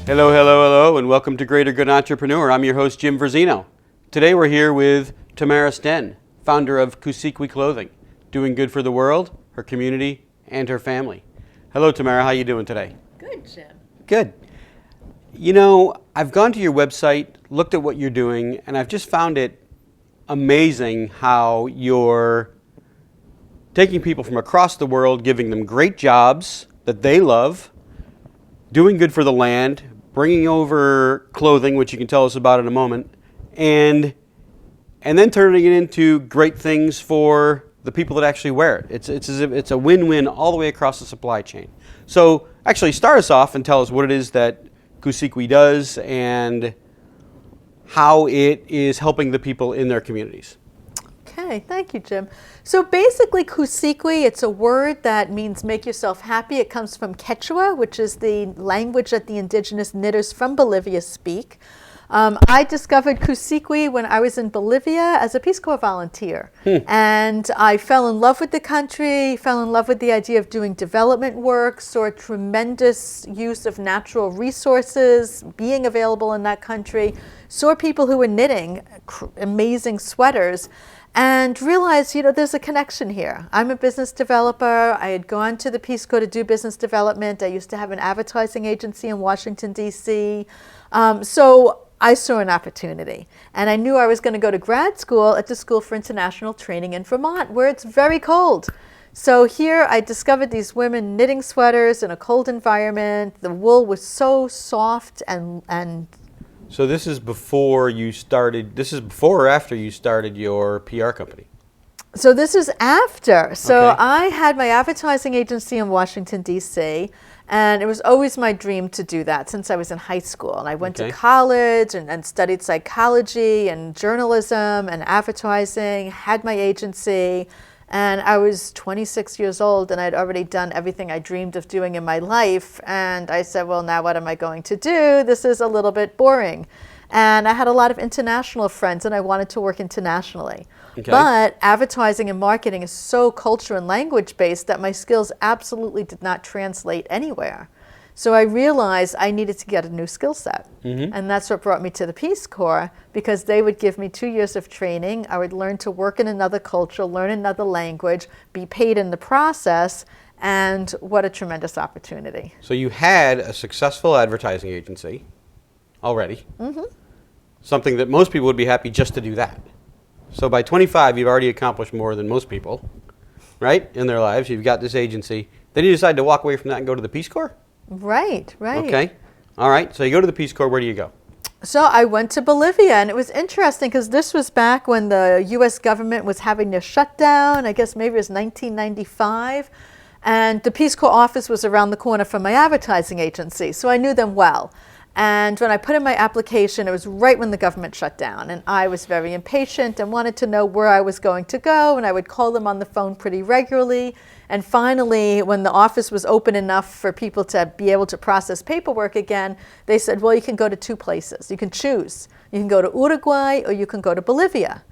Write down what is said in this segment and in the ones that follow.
Hello, hello, hello, and welcome to Greater Good Entrepreneur. I'm your host, Jim Verzino. Today we're here with Tamara Stenn, founder of Kusikuy Clothing, doing good for the world, her community, and her family. Hello, Tamara. How you doing today? Good, Jim. Good. You know, I've gone to your website, looked at what you're doing, and I've just found it amazing how you're taking people from across the world, giving them great jobs that they love, doing good for the land, bringing over clothing, which you can tell us about in a moment, and then turning it into great things for the people that actually wear it. It's as if it's a win-win all the way across the supply chain. So actually start us off and tell us what it is that Kusikuy does and how it is helping the people in their communities. Okay, thank you, Jim. So basically, Kusikuy, it's a word that means make yourself happy. It comes from Quechua, which is the language that the indigenous knitters from Bolivia speak. I discovered Kusikuy when I was in Bolivia as a Peace Corps volunteer. And I fell in love with the country, fell in love with the idea of doing development work, saw tremendous use of natural resources being available in that country, saw people who were knitting amazing sweaters, and realized, there's a connection here. I'm a business developer. I had gone to the Peace Corps to do business development. I used to have an advertising agency in Washington, D.C. So I saw an opportunity. And I knew I was going to go to grad school at the School for International Training in Vermont, where it's very cold. So here I discovered these women knitting sweaters in a cold environment. The wool was so soft and So this is before or after you started your PR company? So this is after. So Okay. I had my advertising agency in Washington, D.C., and it was always my dream to do that since I was in high school. And I went to college and studied psychology and journalism and advertising, had my agency, and I was 26 years old and I'd already done everything I dreamed of doing in my life. And I said, well, now what am I going to do? This is a little bit boring. And I had a lot of international friends and I wanted to work internationally. Okay. But advertising and marketing is so culture and language based that my skills absolutely did not translate anywhere. So I realized I needed to get a new skill set. And that's what brought me to the Peace Corps, because they would give me 2 years of training. I would learn to work in another culture, learn another language, be paid in the process, and what a tremendous opportunity. So you had a successful advertising agency already. Something that most people would be happy just to do that. So by 25, you've already accomplished more than most people, right, in their lives. You've got this agency. Then you decide to walk away from that and go to the Peace Corps? Right. Okay. All right. So you go to the Peace Corps. Where do you go? So I went to Bolivia, and it was interesting because this was back when the U.S. government was having their shutdown. I guess maybe it was 1995. And the Peace Corps office was around the corner from my advertising agency, so I knew them well. And when I put in my application, it was right when the government shut down. And I was very impatient and wanted to know where I was going to go. And I would call them on the phone pretty regularly. And finally, when the office was open enough for people to be able to process paperwork again, they said, well, you can go to 2 places. You can choose. You can go to Uruguay or you can go to Bolivia.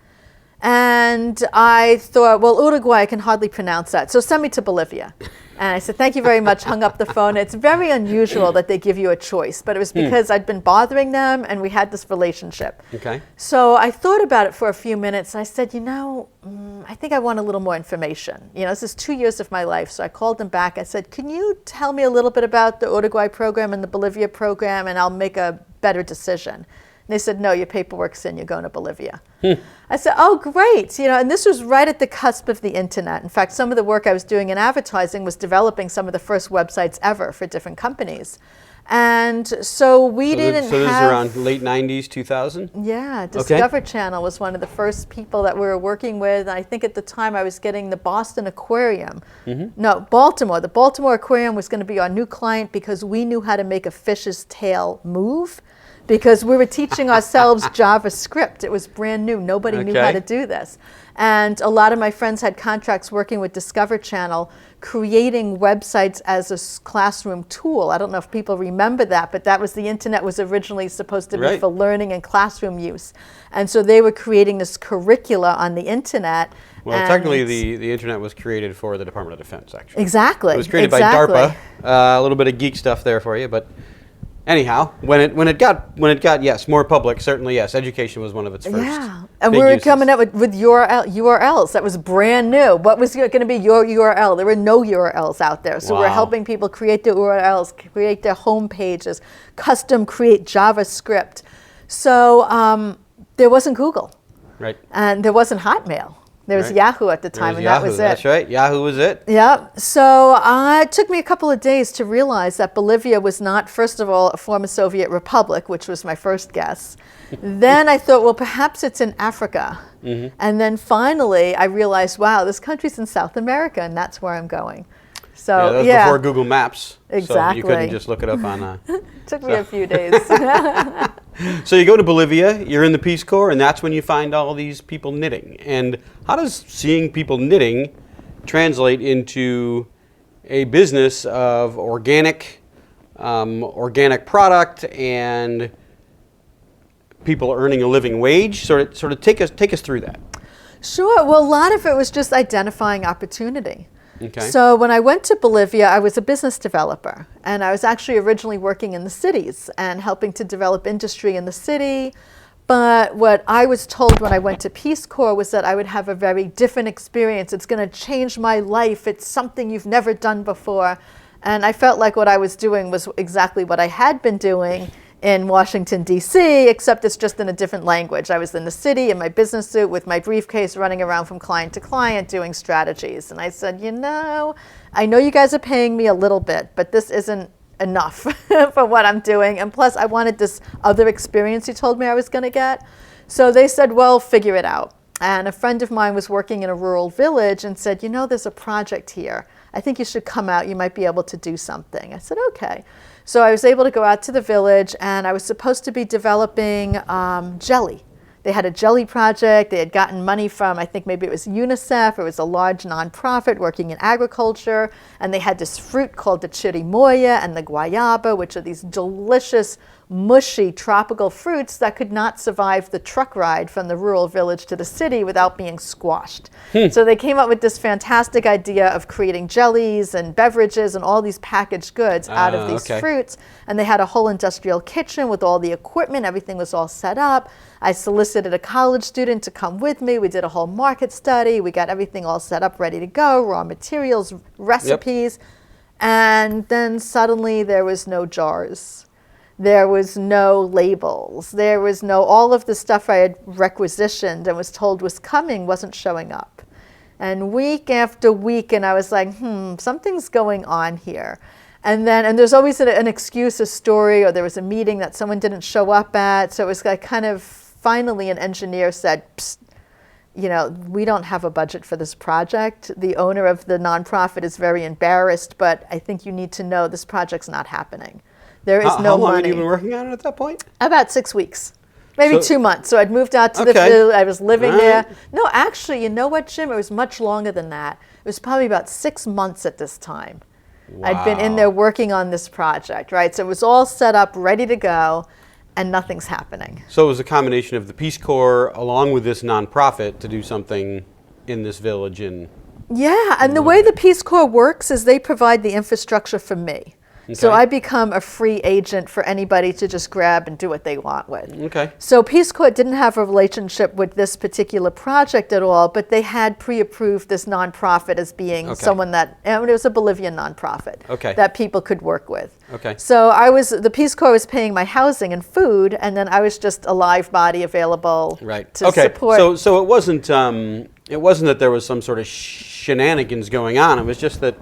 And I thought, well, Uruguay, I can hardly pronounce that. So send me to Bolivia. And I said, thank you very much, hung up the phone. It's very unusual that they give you a choice, but it was because I'd been bothering them and we had this relationship. Okay. So I thought about it for a few minutes. I said, I think I want a little more information. This is 2 years of my life. So I called them back. I said, can you tell me a little bit about the Uruguay program and the Bolivia program, and I'll make a better decision. And they said, no, your paperwork's in, you're going to Bolivia. I said, oh, great. And this was right at the cusp of the internet. In fact, some of the work I was doing in advertising was developing some of the first websites ever for different companies. And so we didn't have... So this is around late 90s, 2000? Yeah, Discovery Channel was one of the first people that we were working with. And I think at the time I was getting the Boston Aquarium. No, Baltimore. The Baltimore Aquarium was going to be our new client because we knew how to make a fish's tail move. Because we were teaching ourselves JavaScript. It was brand new. Nobody knew how to do this. And a lot of my friends had contracts working with Discover Channel, creating websites as a classroom tool. I don't know if people remember that, but that was the internet was originally supposed to be for learning and classroom use. And so they were creating this curricula on the internet. Well, technically the internet was created for the Department of Defense, actually. Exactly. It was created by DARPA. A little bit of geek stuff there for you, but Anyhow, when it got yes more public, certainly yes, education was one of its first. Yeah, and big we were uses. coming up with URLs. That was brand new. What was going to be your URL? There were no URLs out there, so we're Wow. helping people create their URLs, create their home pages, custom create JavaScript. So there wasn't Google, Right. and there wasn't Hotmail. There was Right. Yahoo at the There time, was and Yahoo. that was it. That's right. Yahoo was it. Yeah. So it took me a couple of days to realize that Bolivia was not, first of all, a former Soviet republic, which was my first guess. Then I thought, well, perhaps it's in Africa. And then finally, I realized, wow, this country's in South America, and that's where I'm going. So Yeah, that was before Google Maps. So Exactly. you couldn't just look it up on. Took me a few days. So you go to Bolivia, you're in the Peace Corps, and that's when you find all these people knitting. And how does seeing people knitting translate into a business of organic product and people earning a living wage? Sort of take us through that. Sure. Well, a lot of it was just identifying opportunity. Okay. So when I went to Bolivia, I was a business developer, and I was actually originally working in the cities and helping to develop industry in the city. But what I was told when I went to Peace Corps was that I would have a very different experience. It's going to change my life. It's something you've never done before. And I felt like what I was doing was exactly what I had been doing in Washington, D.C., except it's just in a different language. I was in the city in my business suit with my briefcase running around from client to client doing strategies. And I said, I know you guys are paying me a little bit, but this isn't enough for what I'm doing. And plus, I wanted this other experience you told me I was going to get. So they said, well, figure it out. And a friend of mine was working in a rural village and said, there's a project here. I think you should come out. You might be able to do something. I said, okay. So I was able to go out to the village, and I was supposed to be developing jelly. They had a jelly project. They had gotten money from, I think maybe it was UNICEF. It was a large nonprofit working in agriculture. And they had this fruit called the chirimoya and the guayaba, which are these delicious, mushy tropical fruits that could not survive the truck ride from the rural village to the city without being squashed. So they came up with this fantastic idea of creating jellies and beverages and all these packaged goods out of these fruits. And they had a whole industrial kitchen with all the equipment. Everything was all set up. I solicited a college student to come with me. We did a whole market study. We got everything all set up, ready to go, raw materials, recipes. And then suddenly there was no jars. There was no labels. There was no, all of the stuff I had requisitioned and was told was coming wasn't showing up. And week after week, and I was like, something's going on here. And there's always an excuse, a story, or there was a meeting that someone didn't show up at. So it was like kind of, finally an engineer said, psst, we don't have a budget for this project. The owner of the nonprofit is very embarrassed, but I think you need to know this project's not happening. There is no money. How long had you been working on it at that point? About 6 weeks, maybe 2 months. So I'd moved out to the village. I was living there. No, actually, you know what, Jim? It was much longer than that. It was probably about 6 months at this time. Wow. I'd been in there working on this project, right? So it was all set up, ready to go, and nothing's happening. So it was a combination of the Peace Corps along with this nonprofit to do something in this village Yeah, and the way the Peace Corps works is they provide the infrastructure for me. Okay. So I become a free agent for anybody to just grab and do what they want with. Okay. So Peace Corps didn't have a relationship with this particular project at all, but they had pre-approved this nonprofit as being someone that, and it was a Bolivian nonprofit that people could work with. Okay. So the Peace Corps was paying my housing and food, and then I was just a live body available to support. So it wasn't that there was some sort of shenanigans going on. It was just that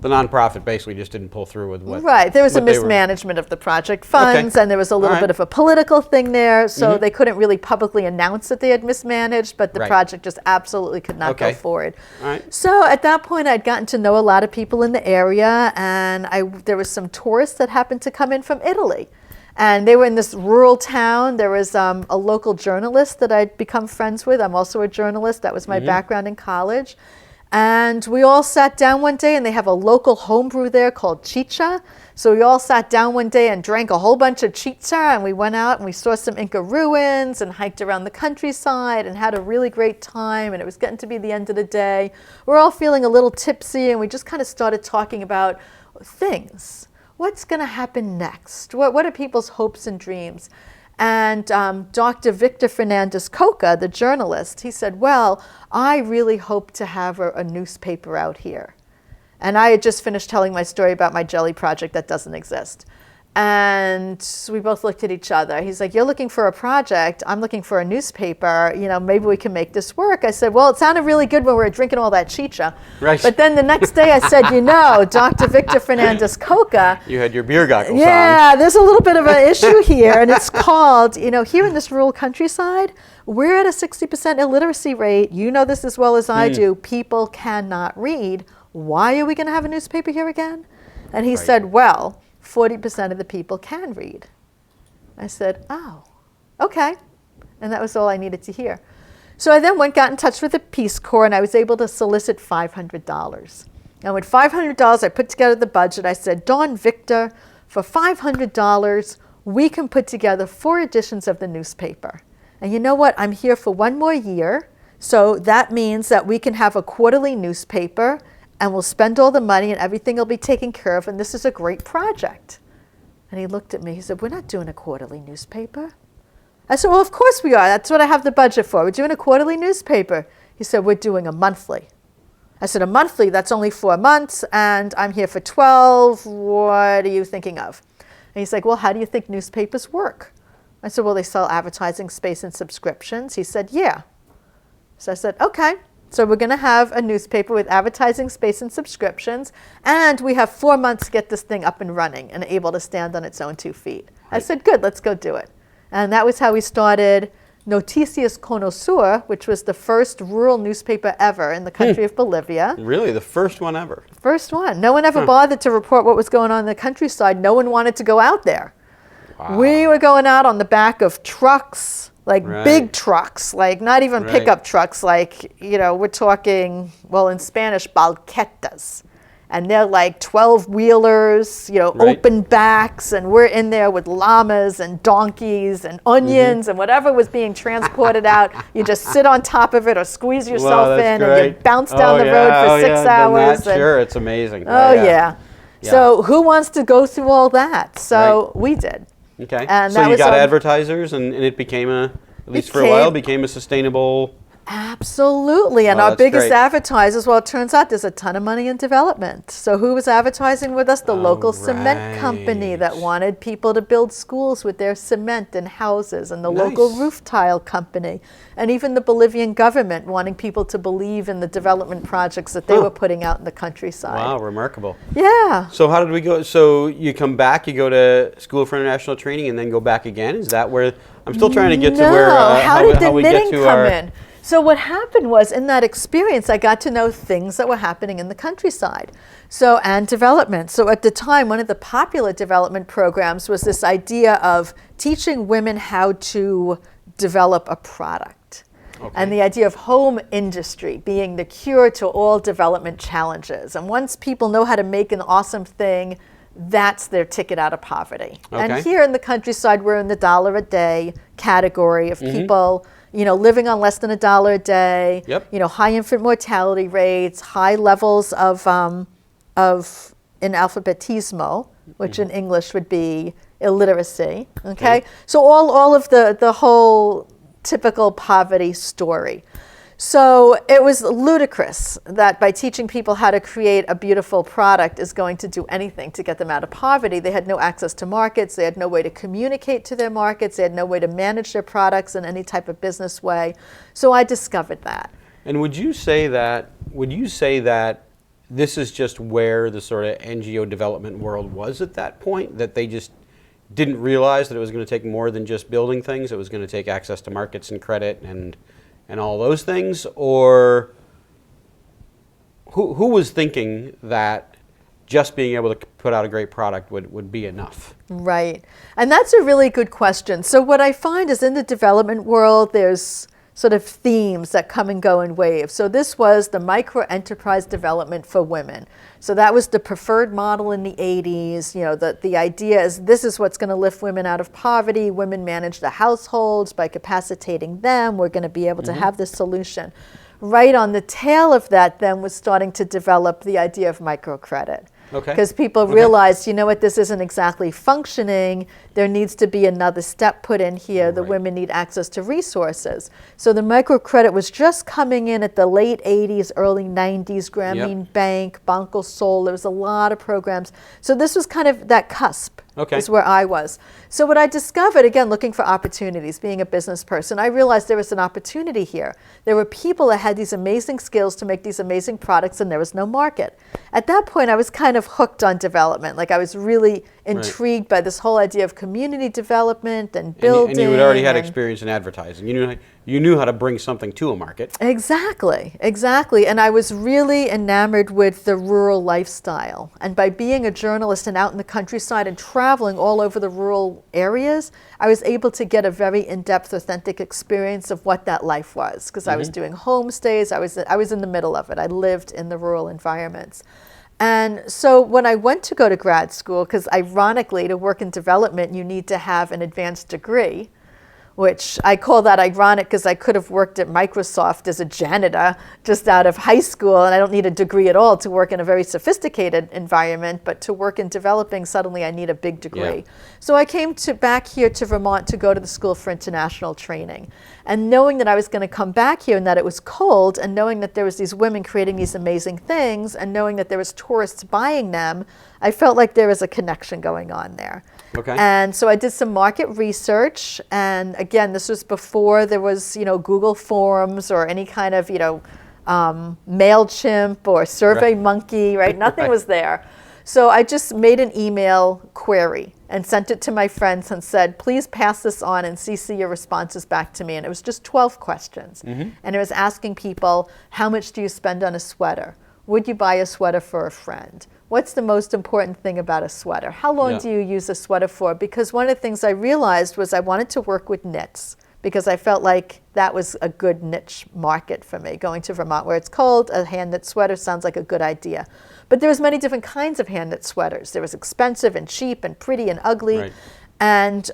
the nonprofit basically just didn't pull through with what. Right. There was a mismanagement of the project funds, and there was a little bit of a political thing there, so they couldn't really publicly announce that they had mismanaged, but the project just absolutely could not go forward. So at that point, I'd gotten to know a lot of people in the area, and there was some tourists that happened to come in from Italy. And they were in this rural town. There was a local journalist that I'd become friends with. I'm also a journalist. That was my background in college. And we all sat down one day, and they have a local homebrew there called chicha. So we all sat down one day and drank a whole bunch of chicha, and we went out and we saw some Inca ruins and hiked around the countryside and had a really great time. And it was getting to be the end of the day. We're all feeling a little tipsy, and we just kind of started talking about things. what's going to happen next? What are people's hopes and dreams? And Dr. Victor Fernandez Coca, the journalist, he said, well, I really hope to have a newspaper out here. And I had just finished telling my story about my jelly project that doesn't exist. And we both looked at each other. He's like, you're looking for a project. I'm looking for a newspaper. You know, maybe we can make this work. I said, well, it sounded really good when we were drinking all that chicha. Right. But then the next day I said, you know, Dr. Victor Fernandez Coca. You had your beer goggles on. Yeah, there's a little bit of an issue here. And it's called, you know, here in this rural countryside, we're at a 60% illiteracy rate. You know this as well as I do. People cannot read. Why are we going to have a newspaper here again? And he said, well, 40% of the people can read. I said, oh, okay. And that was all I needed to hear. So I then got in touch with the Peace Corps, and I was able to solicit $500. And with $500, I put together the budget. I said, Dawn Victor, for $500, we can put together 4 editions of the newspaper. And you know what? I'm here for 1 more year. So that means that we can have a quarterly newspaper, and we'll spend all the money and everything will be taken care of, and this is a great project. And he looked at me, he said, we're not doing a quarterly newspaper. I said, well, of course we are. That's what I have the budget for. We're doing a quarterly newspaper. He said, we're doing a monthly. I said, a monthly, that's only 4 months, and I'm here for 12. What are you thinking of? And he's like, well, how do you think newspapers work? I said, well, they sell advertising space and subscriptions. He said, yeah. So I said, okay. So we're going to have a newspaper with advertising space and subscriptions, and we have 4 months to get this thing up and running and able to stand on its own 2 feet. I said, good, let's go do it. And that was how we started Noticias Cono Sur, which was the first rural newspaper ever in the country of Bolivia. Really? The first one ever? First one. No one ever bothered to report what was going on in the countryside. No one wanted to go out there. Wow. We were going out on the back of trucks, like big trucks, like not even pickup trucks, like, you know, we're talking, well, in Spanish, balquetas. And they're like 12-wheelers, you know, open backs, and we're in there with llamas and donkeys and onions and whatever was being transported out. You just sit on top of it or squeeze yourself in, and you bounce down the road for 6 hours. Sure, it's amazing. Oh, yeah. So who wants to go through all that? So we did. Okay. And so you got advertisers, and it became at least for a while, became a sustainable... Absolutely. And our biggest advertisers, well, it turns out there's a ton of money in development. So who was advertising with us? The local cement company that wanted people to build schools with their cement and houses, and the local roof tile company, and even the Bolivian government wanting people to believe in the development projects that they were putting out in the countryside. Wow, remarkable. Yeah. So how did we go? So you come back, you go to School for International Training, and then go back again? Is that where, I'm still trying to get to where, how did the we knitting get to come in? So what happened was, in that experience, I got to know things that were happening in the countryside. So, and development. So at the time, one of the popular development programs was this idea of teaching women how to develop a product. Okay. And the idea of home industry being the cure to all development challenges. And once people know how to make an awesome thing, that's their ticket out of poverty. Okay. And here in the countryside, we're in the $1 a day category of people, you know, living on less than $1 a day, you know, high infant mortality rates, high levels of analphabetismo, which in English would be illiteracy, okay? So all of the whole typical poverty story. So it was ludicrous that by teaching people how to create a beautiful product is going to do anything to get them out of poverty. They had no access to markets. They had no way to communicate to their markets. They had no way to manage their products in any type of business way. So I discovered that. And would you say that this is just where the sort of NGO development world was at that point, that they just didn't realize that it was going to take more than just building things? It was going to take access to markets and credit and all those things? Or who was thinking that just being able to put out a great product would be enough? Right. And that's a really good question. So what I find is in the development world, there's sort of themes that come and go in waves. So this was the micro enterprise development for women. So that was the preferred model in the 80s. You know, the idea is this is what's going to lift women out of poverty. Women manage the households by capacitating them. We're going to be able to have this solution. Right on the tail of that then was starting to develop the idea of microcredit. Okay. Because people realized, you know what, this isn't exactly functioning. There needs to be another step put in here. The Right. women need access to resources. So the microcredit was just coming in at the late 80s, early 90s, Grameen Bank, Banco Sol. There was a lot of programs. So this was kind of that cusp. Okay. Is where I was. So what I discovered, again, looking for opportunities, being a business person, I realized there was an opportunity here. There were people that had these amazing skills to make these amazing products, and there was no market. At that point, I was kind of hooked on development. Like I was really intrigued by this whole idea of community development and building. And you had already had experience in advertising. You knew how to bring something to a market. Exactly, exactly. And I was really enamored with the rural lifestyle. And by being a journalist and out in the countryside and traveling all over the rural areas, I was able to get a very in-depth, authentic experience of what that life was. Because I was doing homestays, I was in the middle of it. I lived in the rural environments. And so when I went to go to grad school, because ironically, to work in development, you need to have an advanced degree, which I call that ironic because I could have worked at Microsoft as a janitor just out of high school, and I don't need a degree at all to work in a very sophisticated environment, but to work in developing, suddenly I need a big degree. Yeah. So I came back here to Vermont to go to the School for International Training. And knowing that I was going to come back here and that it was cold, and knowing that there was these women creating these amazing things, and knowing that there was tourists buying them, I felt like there was a connection going on there. Okay. And so I did some market research, and again, this was before there was, Google Forms or any kind of, MailChimp or SurveyMonkey, right? Nothing was there. So I just made an email query and sent it to my friends and said, please pass this on and CC your responses back to me. And it was just 12 questions. And it was asking people, how much do you spend on a sweater? Would you buy a sweater for a friend? What's the most important thing about a sweater? How long do you use a sweater for? Because one of the things I realized was I wanted to work with knits because I felt like that was a good niche market for me. Going to Vermont where it's cold, a hand knit sweater sounds like a good idea. But there was many different kinds of hand knit sweaters. There was expensive and cheap and pretty and ugly. And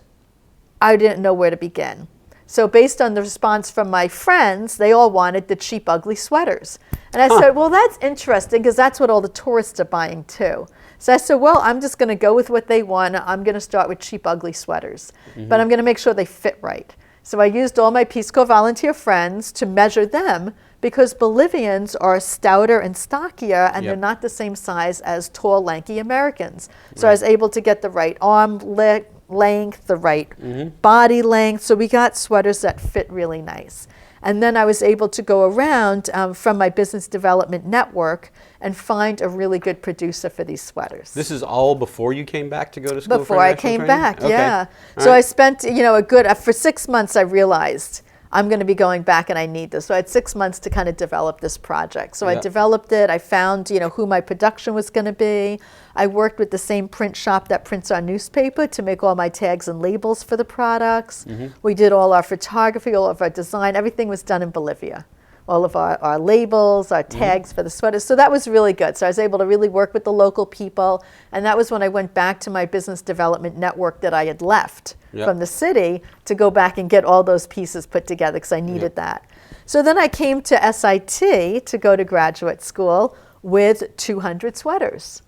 I didn't know where to begin. So based on the response from my friends, they all wanted the cheap, ugly sweaters. And I said, well, that's interesting because that's what all the tourists are buying too. So I said, well, I'm just going to go with what they want. I'm going to start with cheap, ugly sweaters. But I'm going to make sure they fit right. So I used all my Peace Corps volunteer friends to measure them because Bolivians are stouter and stockier, and they're not the same size as tall, lanky Americans. So I was able to get the right arm length, the right body length. So we got sweaters that fit really nice. And then I was able to go around from my business development network and find a really good producer for these sweaters. This is all before you came back to go to school? Before I came back, yeah. So I spent, a good, for 6 months I realized I'm going to be going back and I need this. So I had 6 months to kind of develop this project. So I developed it. I found, who my production was going to be. I worked with the same print shop that prints our newspaper to make all my tags and labels for the products. We did all our photography, all of our design. Everything was done in Bolivia. All of our labels, our tags for the sweaters. So that was really good. So I was able to really work with the local people. And that was when I went back to my business development network that I had left from the city to go back and get all those pieces put together because I needed that. So then I came to SIT to go to graduate school with 200 sweaters.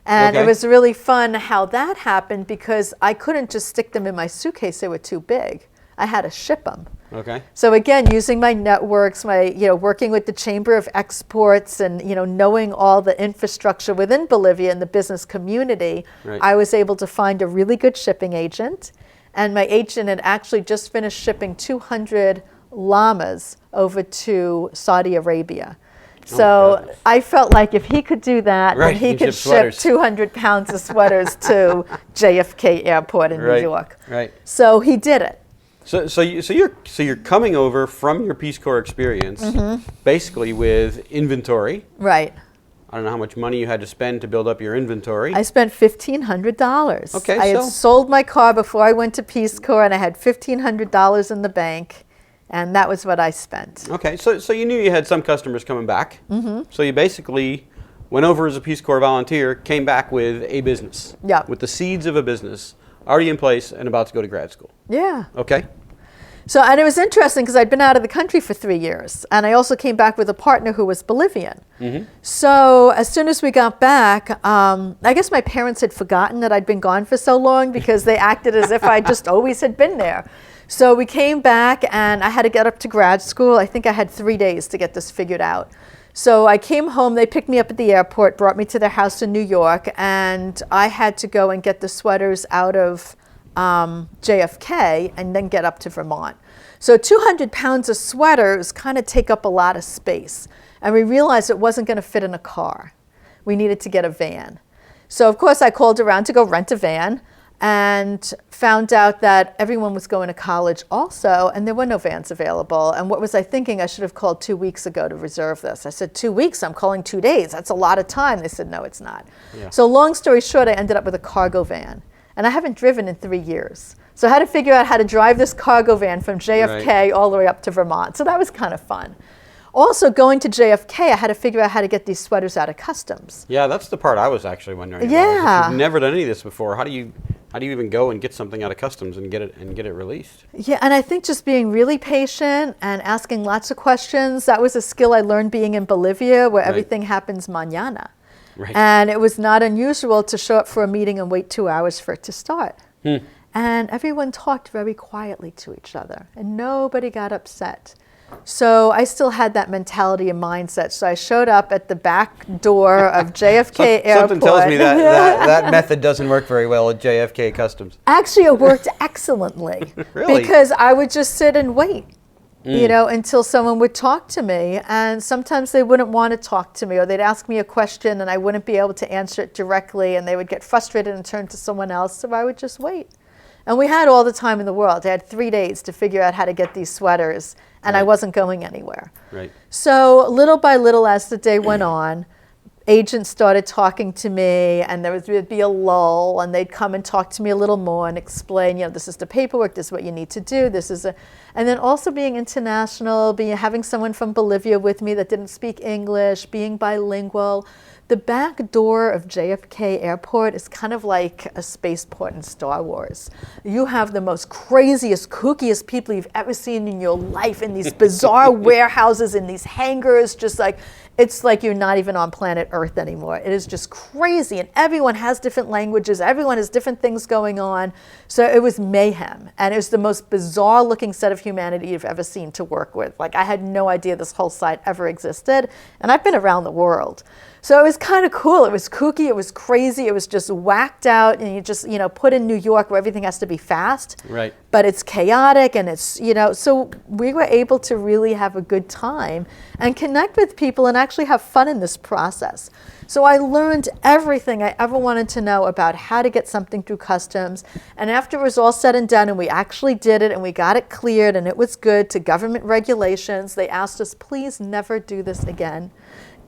And it was really fun how that happened because I couldn't just stick them in my suitcase. They were too big. I had to ship them. So again, using my networks, working with the Chamber of Exports and, knowing all the infrastructure within Bolivia and the business community, I was able to find a really good shipping agent. And my agent had actually just finished shipping 200 llamas over to Saudi Arabia. So I felt like if he could do that, then he could ship 200 pounds of sweaters to JFK Airport in New York. So he did it. So you're coming over from your Peace Corps experience, basically with inventory. Right. I don't know how much money you had to spend to build up your inventory. I spent $1,500. Okay, I had sold my car before I went to Peace Corps, and I had $1,500 in the bank, and that was what I spent. Okay, so you knew you had some customers coming back. So you basically went over as a Peace Corps volunteer, came back with a business. With the seeds of a business already in place and about to go to grad school. Yeah. Okay. So, and it was interesting because I'd been out of the country for 3 years, and I also came back with a partner who was Bolivian. So as soon as we got back, I guess my parents had forgotten that I'd been gone for so long because they acted as if I just always had been there. So we came back, and I had to get up to grad school. I think I had 3 days to get this figured out. So I came home, they picked me up at the airport, brought me to their house in New York, and I had to go and get the sweaters out of JFK and then get up to Vermont. So 200 pounds of sweaters kind of take up a lot of space. And we realized it wasn't going to fit in a car. We needed to get a van. So of course I called around to go rent a van and found out that everyone was going to college also, and there were no vans available. And what was I thinking? I should have called 2 weeks ago to reserve this. I said, 2 weeks? I'm calling 2 days. That's a lot of time. They said, no, it's not. Yeah. So long story short, I ended up with a cargo van. And I haven't driven in 3 years. So I had to figure out how to drive this cargo van from JFK all the way up to Vermont. So that was kind of fun. Also, going to JFK, I had to figure out how to get these sweaters out of customs. Yeah, that's the part I was actually wondering about. If you've never done any of this before, how do you even go and get something out of customs and get it released? Yeah, and I think just being really patient and asking lots of questions, that was a skill I learned being in Bolivia, where everything happens mañana. Right. And it was not unusual to show up for a meeting and wait 2 hours for it to start. And everyone talked very quietly to each other, and nobody got upset. So I still had that mentality and mindset. So I showed up at the back door of JFK Airport. Something tells me that method doesn't work very well at JFK Customs. Actually, it worked excellently. Really? Because I would just sit and wait. You know, until someone would talk to me. And sometimes they wouldn't want to talk to me, or they'd ask me a question and I wouldn't be able to answer it directly, and they would get frustrated and turn to someone else. So I would just wait. And we had all the time in the world. I had 3 days to figure out how to get these sweaters, and I wasn't going anywhere. Right. So little by little, as the day went on, agents started talking to me, and there would be a lull, and they'd come and talk to me a little more and explain, you know, this is the paperwork, this is what you need to do, and then also being international, having someone from Bolivia with me that didn't speak English, being bilingual. The back door of JFK Airport is kind of like a spaceport in Star Wars. You have the most craziest, kookiest people you've ever seen in your life in these bizarre warehouses, in these hangars, just like, it's like you're not even on planet Earth anymore. It is just crazy, and everyone has different languages, everyone has different things going on. So it was mayhem, and it was the most bizarre looking set of humanity you've ever seen to work with. Like, I had no idea this whole site ever existed, and I've been around the world. So it was kind of cool. It was kooky, it was crazy, it was just whacked out, and you just, you know, put in New York where everything has to be fast. Right. But it's chaotic, and it's, you know, so we were able to really have a good time and connect with people and actually have fun in this process. So I learned everything I ever wanted to know about how to get something through customs. And after it was all said and done, and we actually did it, and we got it cleared, and it was good to government regulations, they asked us, please never do this again.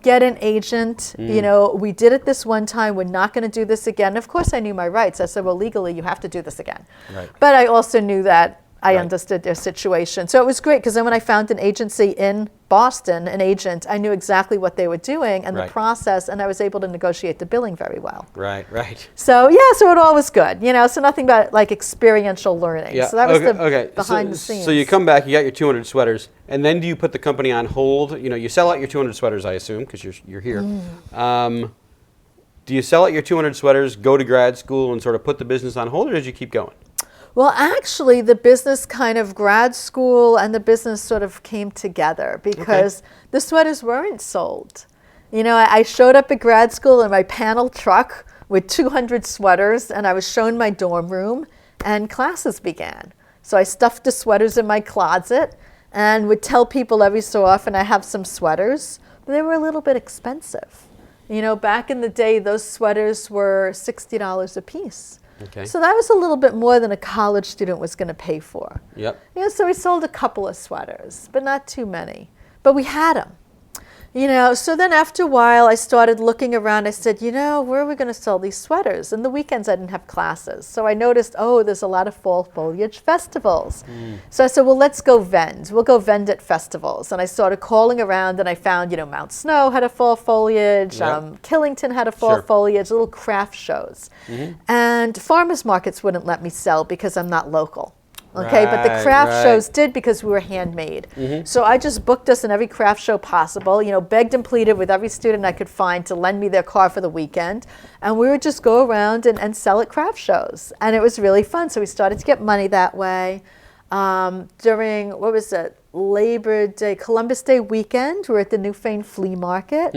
Get an agent. You know, we did it this one time, we're not going to do this again. And of course I knew my rights. I said, well, legally you have to do this again. Right. But I also knew that I understood their situation. So it was great, because then when I found an agency in Boston, an agent, I knew exactly what they were doing and the process, and I was able to negotiate the billing very well. Right. So yeah, so it all was good, you know, so nothing but like experiential learning. Yeah. So that was the behind the scenes. So you come back, you got your 200 sweaters, and then do you put the company on hold? You know, you sell out your 200 sweaters, I assume, because you're here. Do you sell out your 200 sweaters, go to grad school, and sort of put the business on hold, or did you keep going? Well, actually, the business kind of grad school and the business sort of came together, because the sweaters weren't sold. You know, I showed up at grad school in my panel truck with 200 sweaters, and I was shown my dorm room, and classes began. So I stuffed the sweaters in my closet and would tell people every so often I have some sweaters, but they were a little bit expensive. You know, back in the day, those sweaters were $60 a piece. Okay. So that was a little bit more than a college student was going to pay for. Yep. You know, so we sold a couple of sweaters, but not too many. But we had them. You know, so then after a while, I started looking around. I said, you know, where are we going to sell these sweaters? And the weekends I didn't have classes. So I noticed, oh, there's a lot of fall foliage festivals. So I said, well, let's go vend. We'll go vend at festivals. And I started calling around, and I found, you know, Mount Snow had a fall foliage. Killington had a fall foliage, little craft shows. And farmers markets wouldn't let me sell because I'm not local. Okay, but the Right, craft right. shows did because we were handmade. So I just booked us in every craft show possible, begged and pleaded with every student I could find to lend me their car for the weekend. And we would just go around and sell at craft shows. And it was really fun. So we started to get money that way. During, what was it, Labor Day, Columbus Day weekend, we were at the Newfane Flea Market.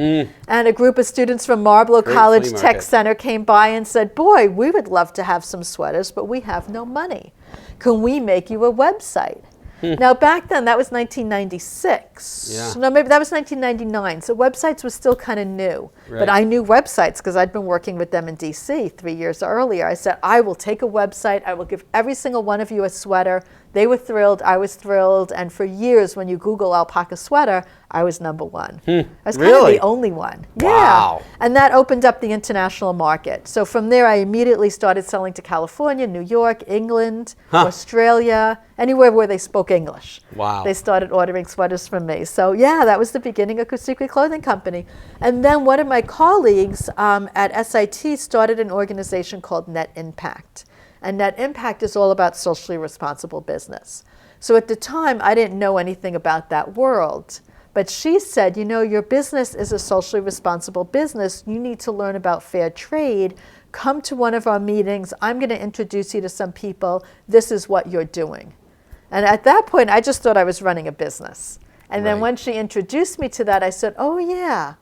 And a group of students from Marlboro Great College flea Tech market. Center came by and said, boy, we would love to have some sweaters, but we have no money. Can we make you a website? Now, back then, that was 1996. Yeah. No, maybe that was 1999. So websites was still kind of new. Right. But I knew websites because I'd been working with them in DC 3 years earlier. I said, I will take a website. I will give every single one of you a sweater. They were thrilled. I was thrilled. And for years, when you Google alpaca sweater, I was number one. I was kind of Really? the only one. Wow. Yeah. And that opened up the international market. So from there, I immediately started selling to California, New York, England, Australia, anywhere where they spoke English. Wow. They started ordering sweaters from me. So yeah, that was the beginning of Kusikuy Clothing Company. And then one of my colleagues at SIT started an organization called Net Impact. And Net Impact is all about socially responsible business. So at the time, I didn't know anything about that world. But she said, your business is a socially responsible business. You need to learn about fair trade. Come to one of our meetings. I'm going to introduce you to some people. This is what you're doing. And at that point, I just thought I was running a business. And then Right. when she introduced me to that, I said, oh, yeah,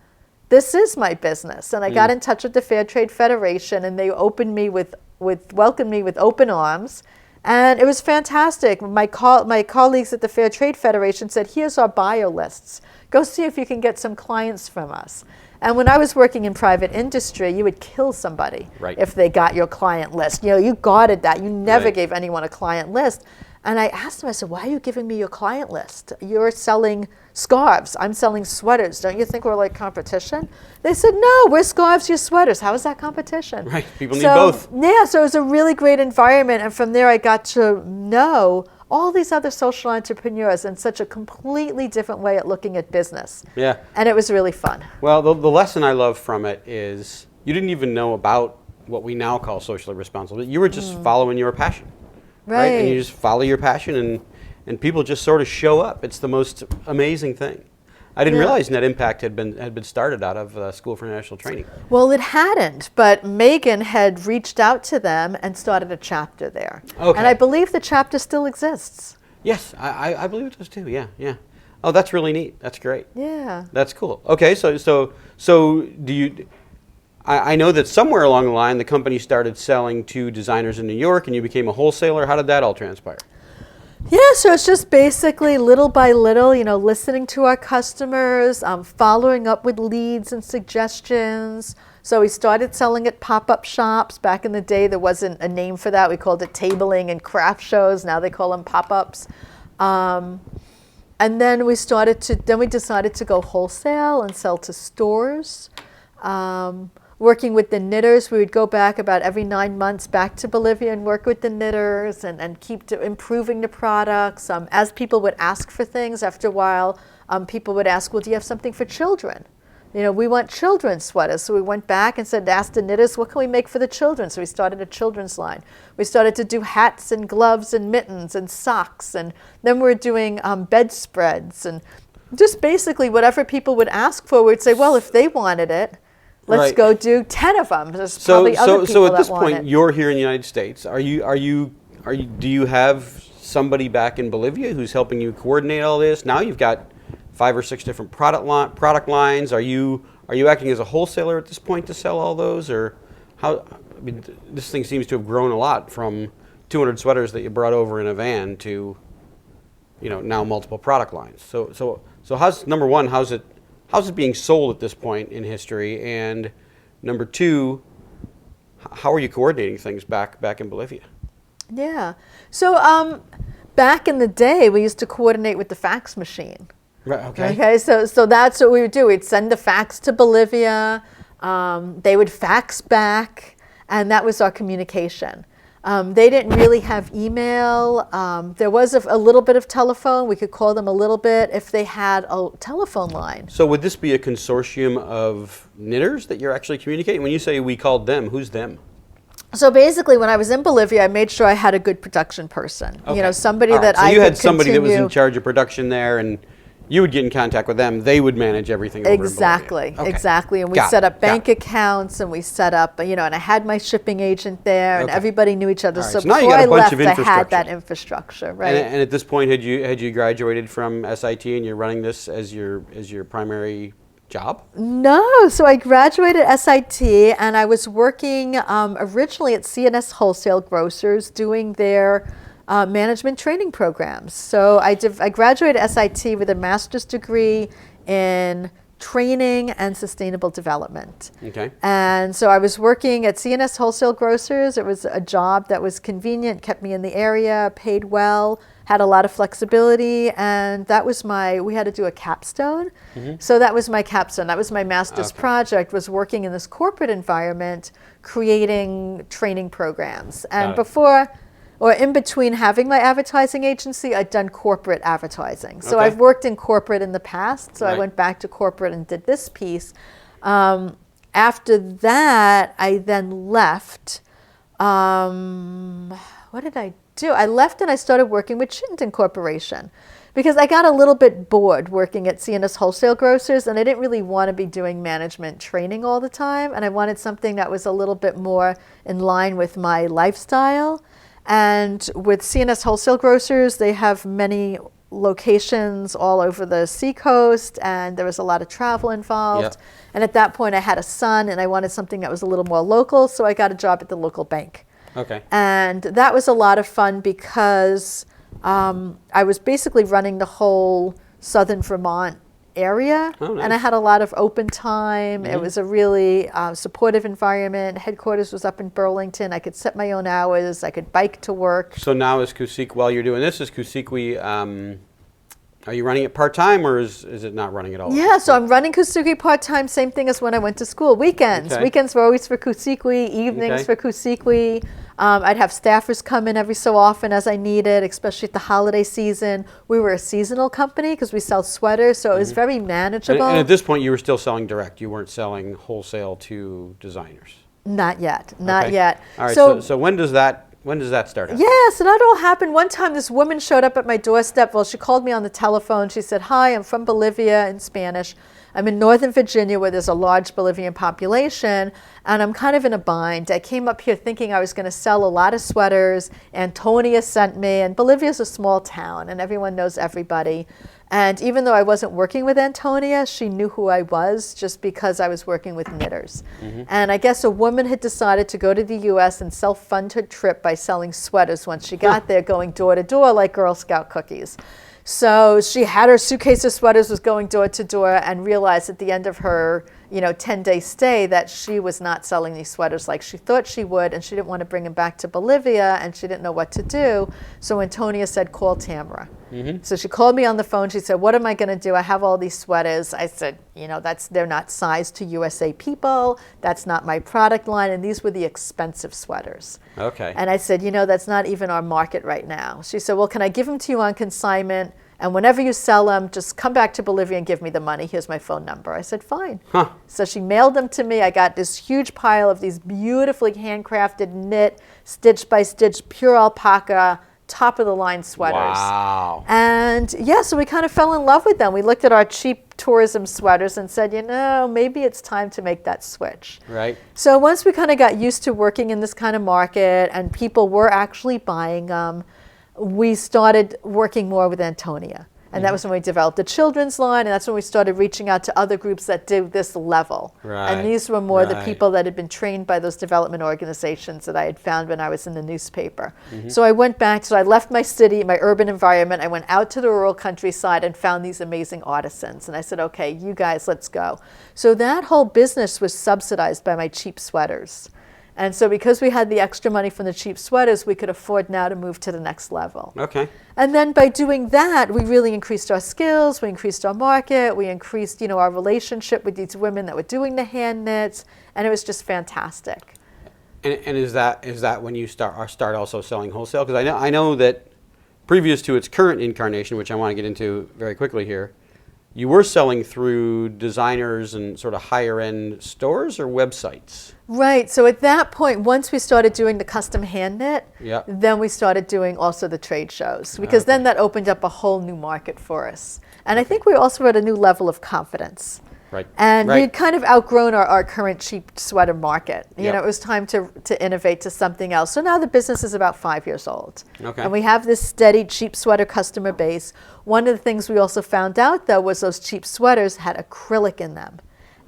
this is my business. And I got in touch with the Fair Trade Federation, and they welcomed me with open arms. And it was fantastic. My colleagues at the Fair Trade Federation said, here's our buyer lists. Go see if you can get some clients from us. And when I was working in private industry, you would kill somebody Right. if they got your client list. You guarded that. You never Right. gave anyone a client list. And I asked them, I said, why are you giving me your client list? You're selling scarves. I'm selling sweaters. Don't you think we're like competition? They said, no, we're scarves, you're sweaters. How is that competition? Right. People need both. Yeah, so it was a really great environment. And from there, I got to know all these other social entrepreneurs in such a completely different way at looking at business. Yeah. And it was really fun. Well, the lesson I love from it is you didn't even know about what we now call socially responsible. You were just following your passion. Right? And you just follow your passion, and people just sort of show up. It's the most amazing thing. I didn't realize Net Impact had been started out of School for International Training. Well, it hadn't, but Megan had reached out to them and started a chapter there. Okay. And I believe the chapter still exists. Yes, I believe it does too. Yeah, yeah. Oh, that's really neat. That's great. Yeah. That's cool. Okay, so do you? I know that somewhere along the line the company started selling to designers in New York, and you became a wholesaler. How did that all transpire? Yeah, so it's just basically little by little, listening to our customers, following up with leads and suggestions. So we started selling at pop-up shops. Back in the day, there wasn't a name for that. We called it tabling and craft shows. Now they call them pop-ups. And then we decided to go wholesale and sell to stores. Working with the knitters, we would go back about every 9 months back to Bolivia and work with the knitters and keep improving the products. As people would ask for things, after a while, people would ask, well, do you have something for children? We want children's sweaters. So we went back and asked the knitters, what can we make for the children? So we started a children's line. We started to do hats and gloves and mittens and socks. And then we're doing bedspreads. And just basically whatever people would ask for, we'd say, well, if they wanted it, let's go do 10 of them. There's probably other people so at this that want point, it. you're here in the United States. Do you have somebody back in Bolivia who's helping you coordinate all this? Now you've got 5 or 6 different product lines. Are you acting as a wholesaler at this point to sell all those, or how? I mean, this thing seems to have grown a lot from 200 sweaters that you brought over in a van to, now multiple product lines. So how's number one? How's it being sold at this point in history? And number two, how are you coordinating things back in Bolivia? Yeah. So back in the day, we used to coordinate with the fax machine. Right. Okay. Okay. So that's what we would do. We'd send the fax to Bolivia. They would fax back, and that was our communication. They didn't really have email. There was a little bit of telephone. We could call them a little bit if they had a telephone line. So would this be a consortium of knitters that you're actually communicating? When you say we called them, who's them? So basically, when I was in Bolivia, I made sure I had a good production person. Okay. You know, somebody All right, that so I you could had somebody that was in continue- charge of production there, and you would get in contact with them. They would manage everything over in Bolivia. Exactly, Okay. exactly. And we Got set it, up got bank it. accounts, and we set up, you know, and I had my shipping agent there, and Okay. everybody knew each other. All right, So so now you before got a I bunch left, of I had infrastructure. that infrastructure, right? And at this point, had you graduated from SIT and you're running this as your primary job? No, so I graduated SIT, and I was working originally at CNS Wholesale Grocers doing their management training programs. So I graduated SIT with a master's degree in training and sustainable development. Okay. And so I was working at CNS Wholesale Grocers. It was a job that was convenient, kept me in the area, paid well, had a lot of flexibility, and that was we had to do a capstone. So that was my capstone. That was my master's project, was working in this corporate environment, creating training programs. And Got it. in between having my advertising agency, I'd done corporate advertising. So Okay. I've worked in corporate in the past. So I Right. went back to corporate and did this piece. After that, I then left. What did I do? I left and I started working with Chittenden Corporation because I got a little bit bored working at CNS Wholesale Grocers, and I didn't really want to be doing management training all the time. And I wanted something that was a little bit more in line with my lifestyle. And with CNS Wholesale Grocers, they have many locations all over the seacoast, and there was a lot of travel involved. Yep. And at that point, I had a son, and I wanted something that was a little more local, so I got a job at the local bank. Okay. And that was a lot of fun because I was basically running the whole southern Vermont area. Oh, nice. And I had a lot of open time. It was a really supportive environment. Headquarters was up in Burlington. I could set my own hours. I could bike to work. So now is Kusikuy, while you're doing this, is Kusikuy, are you running it part-time or is it not running at all? Yeah, so I'm running Kusikuy part-time, same thing as when I went to school. Weekends. Okay. Weekends were always for Kusikuy, evenings for Kusikuy. I'd have staffers come in every so often as I needed, especially at the holiday season. We were a seasonal company because we sell sweaters, so it was very manageable. And at this point, you were still selling direct. You weren't selling wholesale to designers. Not yet, not Okay. yet. All right, so when does that start happening? Yeah, so that all happened. One time this woman showed up at my doorstep. Well, she called me on the telephone. She said, "Hi, I'm from Bolivia," in Spanish. "I'm in Northern Virginia where there's a large Bolivian population, and I'm kind of in a bind. I came up here thinking I was going to sell a lot of sweaters. Antonia sent me, and Bolivia's a small town, and everyone knows everybody. And even though I wasn't working with Antonia, she knew who I was just because I was working with knitters. And I guess a woman had decided to go to the U.S. and self-fund her trip by selling sweaters once she got there, going door to door like Girl Scout cookies. So she had her suitcase of sweaters, was going door to door, and realized at the end of her 10-day stay that she was not selling these sweaters like she thought she would, and she didn't want to bring them back to Bolivia, and she didn't know what to do. So Antonia said, "Call Tamara." So she called me on the phone. She said, "What am I going to do? I have all these sweaters." I said, they're not sized to USA people. That's not my product line, and these were the expensive sweaters. Okay. And I said, that's not even our market right now. She said, "Well, can I give them to you on consignment? And whenever you sell them, just come back to Bolivia and give me the money. Here's my phone number." I said, "Fine." Huh. So she mailed them to me. I got this huge pile of these beautifully handcrafted, knit, stitch by stitch, pure alpaca, top of the line sweaters. Wow. And yeah, so we kind of fell in love with them. We looked at our cheap tourism sweaters and said, maybe it's time to make that switch. Right. So once we kind of got used to working in this kind of market and people were actually buying them, we started working more with Antonia. And that was when we developed the children's line, and that's when we started reaching out to other groups that do this level. Right, And these were more the right. people that had been trained by those development organizations that I had found when I was in the newspaper. So I went back, so I left my city, my urban environment, I went out to the rural countryside and found these amazing artisans. And I said, "Okay, you guys, let's go." So that whole business was subsidized by my cheap sweaters. And so because we had the extra money from the cheap sweaters, we could afford now to move to the next level. Okay. And then by doing that, we really increased our skills, we increased our market, we increased, our relationship with these women that were doing the hand knits, and it was just fantastic. And is that when you start also selling wholesale? Because I know that previous to its current incarnation, which I want to get into very quickly here, you were selling through designers and sort of higher end stores or websites? Right. So at that point, once we started doing the custom hand knit, Yeah. then we started doing also the trade shows, because then that opened up a whole new market for us. And I think we also were at a new level of confidence. Right. And Right. we'd kind of outgrown our current cheap sweater market. You Yep. know, it was time to innovate to something else. So now the business is about 5 years old. Okay. And we have this steady cheap sweater customer base. One of the things we also found out, though, was those cheap sweaters had acrylic in them.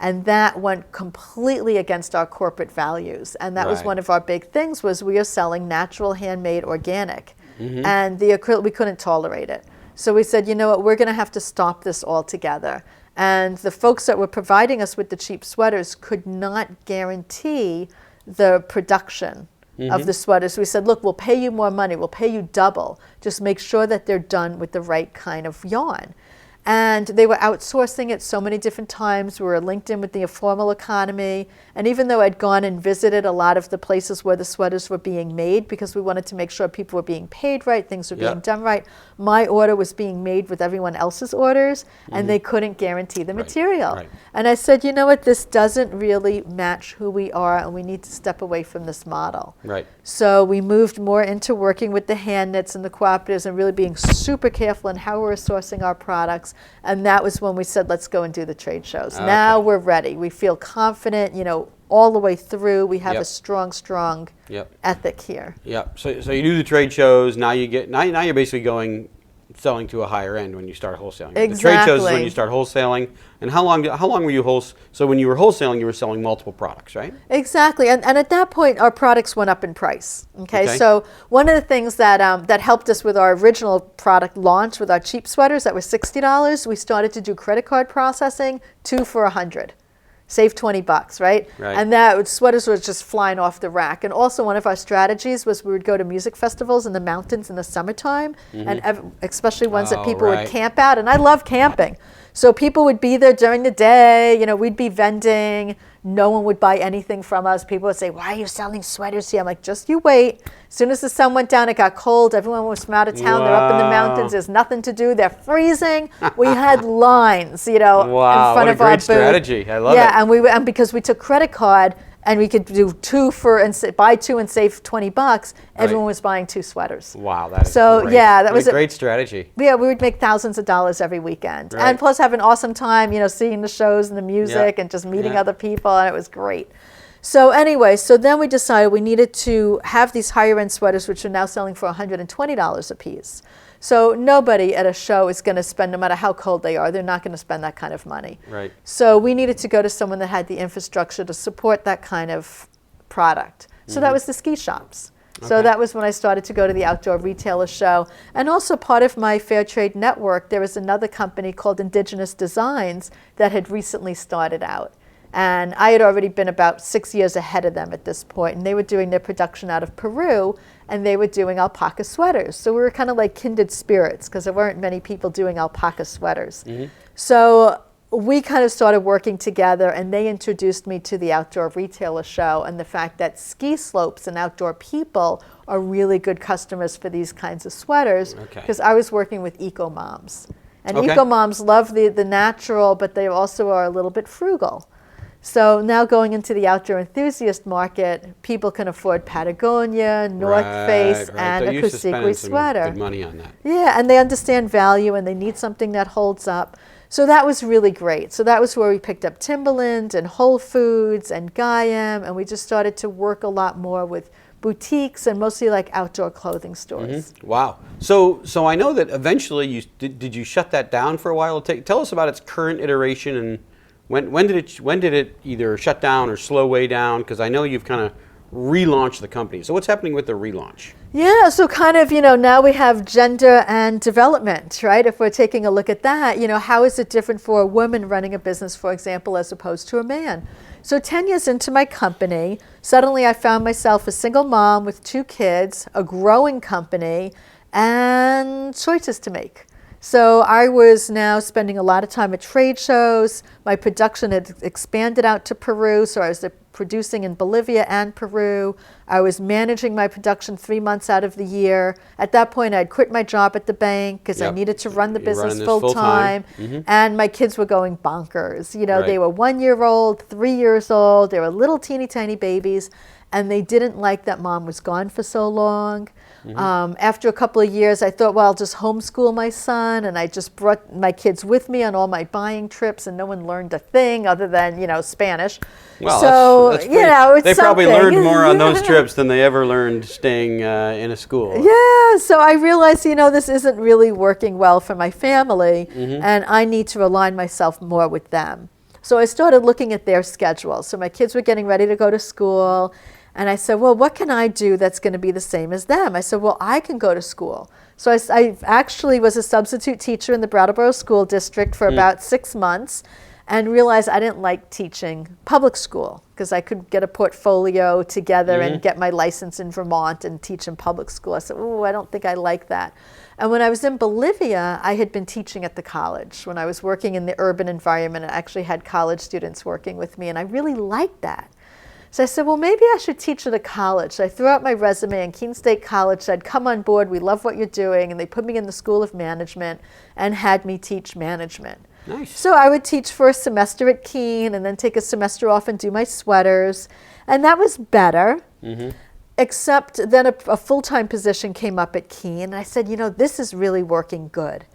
And that went completely against our corporate values. And that was Right. one of our big things, was we are selling natural, handmade, organic. And the acrylic, we couldn't tolerate it. So we said, you know what, we're going to have to stop this altogether. And the folks that were providing us with the cheap sweaters could not guarantee the production of the sweaters. We said, look, we'll pay you more money. We'll pay you double. Just make sure that they're done with the right kind of yarn. And they were outsourcing it so many different times. We were linked in with the informal economy. And even though I'd gone and visited a lot of the places where the sweaters were being made, because we wanted to make sure people were being paid right, things were being done right, my order was being made with everyone else's orders, and they couldn't guarantee the material. Right. And I said, you know what, this doesn't really match who we are, and we need to step away from this model. Right. So we moved more into working with the hand knits and the cooperatives and really being super careful in how we're sourcing our products. And that was when we said, let's go and do the trade shows. Okay. Now we're ready. We feel confident, you know, all the way through. We have Yep. a strong Yep. ethic here. Yep. So you do the trade shows. Now you get now you're basically selling to a higher end when you start wholesaling. The trade shows is when Exactly. you start wholesaling. And how long were you So when you were wholesaling, you were selling multiple products, right? Exactly, and at that point, our products went up in price. Okay, Okay. so one of the things that that helped us with our original product launch with our cheap sweaters that were $60, we started to do credit card processing, 2 for $100. Save $20, right? Right. And that sweaters were just flying off the rack. And also one of our strategies was we would go to music festivals in the mountains in the summertime, and especially ones that Oh, people right. would camp out. And I love camping. So people would be there during the day, you know, we'd be vending. No one would buy anything from us. People would say, why are you selling sweaters here? I'm like, just you wait. As soon as the sun went down, it got cold. Everyone was from out of town. They're up in the Wow. mountains. There's nothing to do. They're freezing. We had lines, you know, Wow, in front what a of our great booth. strategy. I love it. Yeah, and because we took credit card, and we could do buy 2 and save $20. Everyone was buying 2 sweaters. Wow, that is So, great. yeah, that What was a a- great strategy. Yeah, we would make thousands of dollars every weekend, Right. and plus have an awesome time, you know, seeing the shows and the music Yeah. and just meeting Yeah. other people, and it was great. So anyway, so then we decided we needed to have these higher end sweaters, which are now selling for $120 a piece. So nobody at a show is going to spend, no matter how cold they are, they're not going to spend that kind of money. Right. So we needed to go to someone that had the infrastructure to support that kind of product. So that was the ski shops. So Okay. that was when I started to go to the Outdoor Retailer Show. And also part of my Fair Trade network, there was another company called Indigenous Designs that had recently started out. And I had already been about 6 years ahead of them at this point, and they were doing their production out of Peru, and they were doing alpaca sweaters. So we were kind of like kindred spirits, because there weren't many people doing alpaca sweaters. So we kind of started working together, and they introduced me to the Outdoor Retailer Show and the fact that ski slopes and outdoor people are really good customers for these kinds of sweaters, Okay. because I was working with eco moms. And Okay. eco moms love the natural, but they also are a little bit frugal. So now going into the outdoor enthusiast market, people can afford Patagonia, North Face, and They're a used to spending Kusikuy some sweater. good money on that. Yeah, and they understand value, and they need something that holds up. So that was really great. So that was where we picked up Timberland and Whole Foods and Guyam, and we just started to work a lot more with boutiques and mostly like outdoor clothing stores. Wow. So I know that eventually did you shut that down for a while? Tell us about its current iteration, and when did it either shut down or slow way down? Because I know you've kind of relaunched the company. So what's happening with the relaunch? Yeah, so kind of, you know, now we have gender and development, right? If we're taking a look at that, you know, how is it different for a woman running a business, for example, as opposed to a man? So 10 years into my company, suddenly I found myself a single mom with 2 kids, a growing company, and choices to make. So I was now spending a lot of time at trade shows. My production had expanded out to Peru, so I was producing in Bolivia and Peru. I was managing my production 3 months out of the year. At that point, I'd quit my job at the bank because I needed to run the You're running business this full time. And my kids were going bonkers. You know, Right. they were 1 year old, 3 years old. They were little teeny tiny babies. And they didn't like that mom was gone for so long. After a couple of years, I thought, well, I'll just homeschool my son. And I just brought my kids with me on all my buying trips, and no one learned a thing other than, you know, Spanish. Well, so, that's you pretty- know, it's they probably something. learned more on those trips than they ever learned staying in a school. Yeah, so I realized, you know, this isn't really working well for my family, and I need to align myself more with them. So I started looking at their schedule. So my kids were getting ready to go to school. And I said, well, what can I do that's going to be the same as them? I said, well, I can go to school. So I actually was a substitute teacher in the Brattleboro School District for about 6 months, and realized I didn't like teaching public school because I could get a portfolio together and get my license in Vermont and teach in public school. I said, oh, I don't think I like that. And when I was in Bolivia, I had been teaching at the college. When I was working in the urban environment, I actually had college students working with me, and I really liked that. So I said, well, maybe I should teach at a college. So I threw out my resume, and Keene State College said, come on board, we love what you're doing. And they put me in the School of Management and had me teach management. Nice. So I would teach for a semester at Keene and then take a semester off and do my sweaters. And that was better, except then a full-time position came up at Keene. And I said, you know, this is really working good.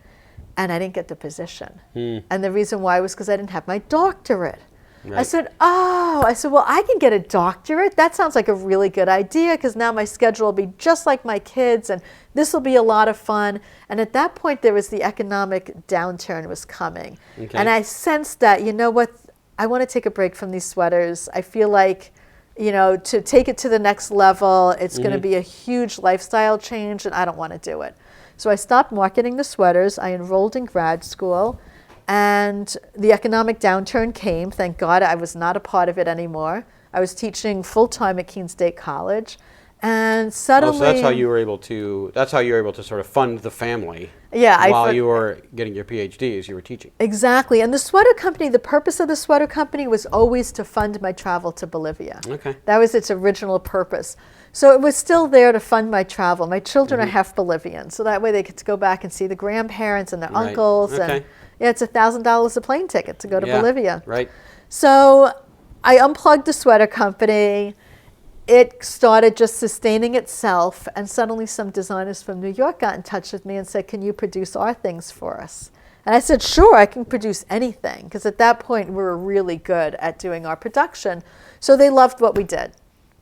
And I didn't get the position. And the reason why was because I didn't have my doctorate. Right. I said, well, I can get a doctorate. That sounds like a really good idea because now my schedule will be just like my kids and this will be a lot of fun. And at that point, there was the economic downturn was coming. Okay. And I sensed that, you know what, I want to take a break from these sweaters. I feel like, you know, to take it to the next level, it's going to be a huge lifestyle change and I don't want to do it. So I stopped marketing the sweaters. I enrolled in grad school. And the economic downturn came. Thank God I was not a part of it anymore. I was teaching full-time at Keene State College. And suddenly... so that's how you were able to, sort of fund the family Yeah, while you were getting your PhD as you were teaching. Exactly. And the sweater company, the purpose of the sweater company was always to fund my travel to Bolivia. Okay. That was its original purpose. So it was still there to fund my travel. My children are half Bolivian, so that way they get to go back and see the grandparents and their Right. uncles. Okay. And yeah, it's $1,000 a plane ticket to go to Bolivia. Right. So I unplugged the sweater company. It started just sustaining itself, and suddenly some designers from New York got in touch with me and said, can you produce our things for us? And I said, sure, I can produce anything, because at that point we were really good at doing our production. So they loved what we did.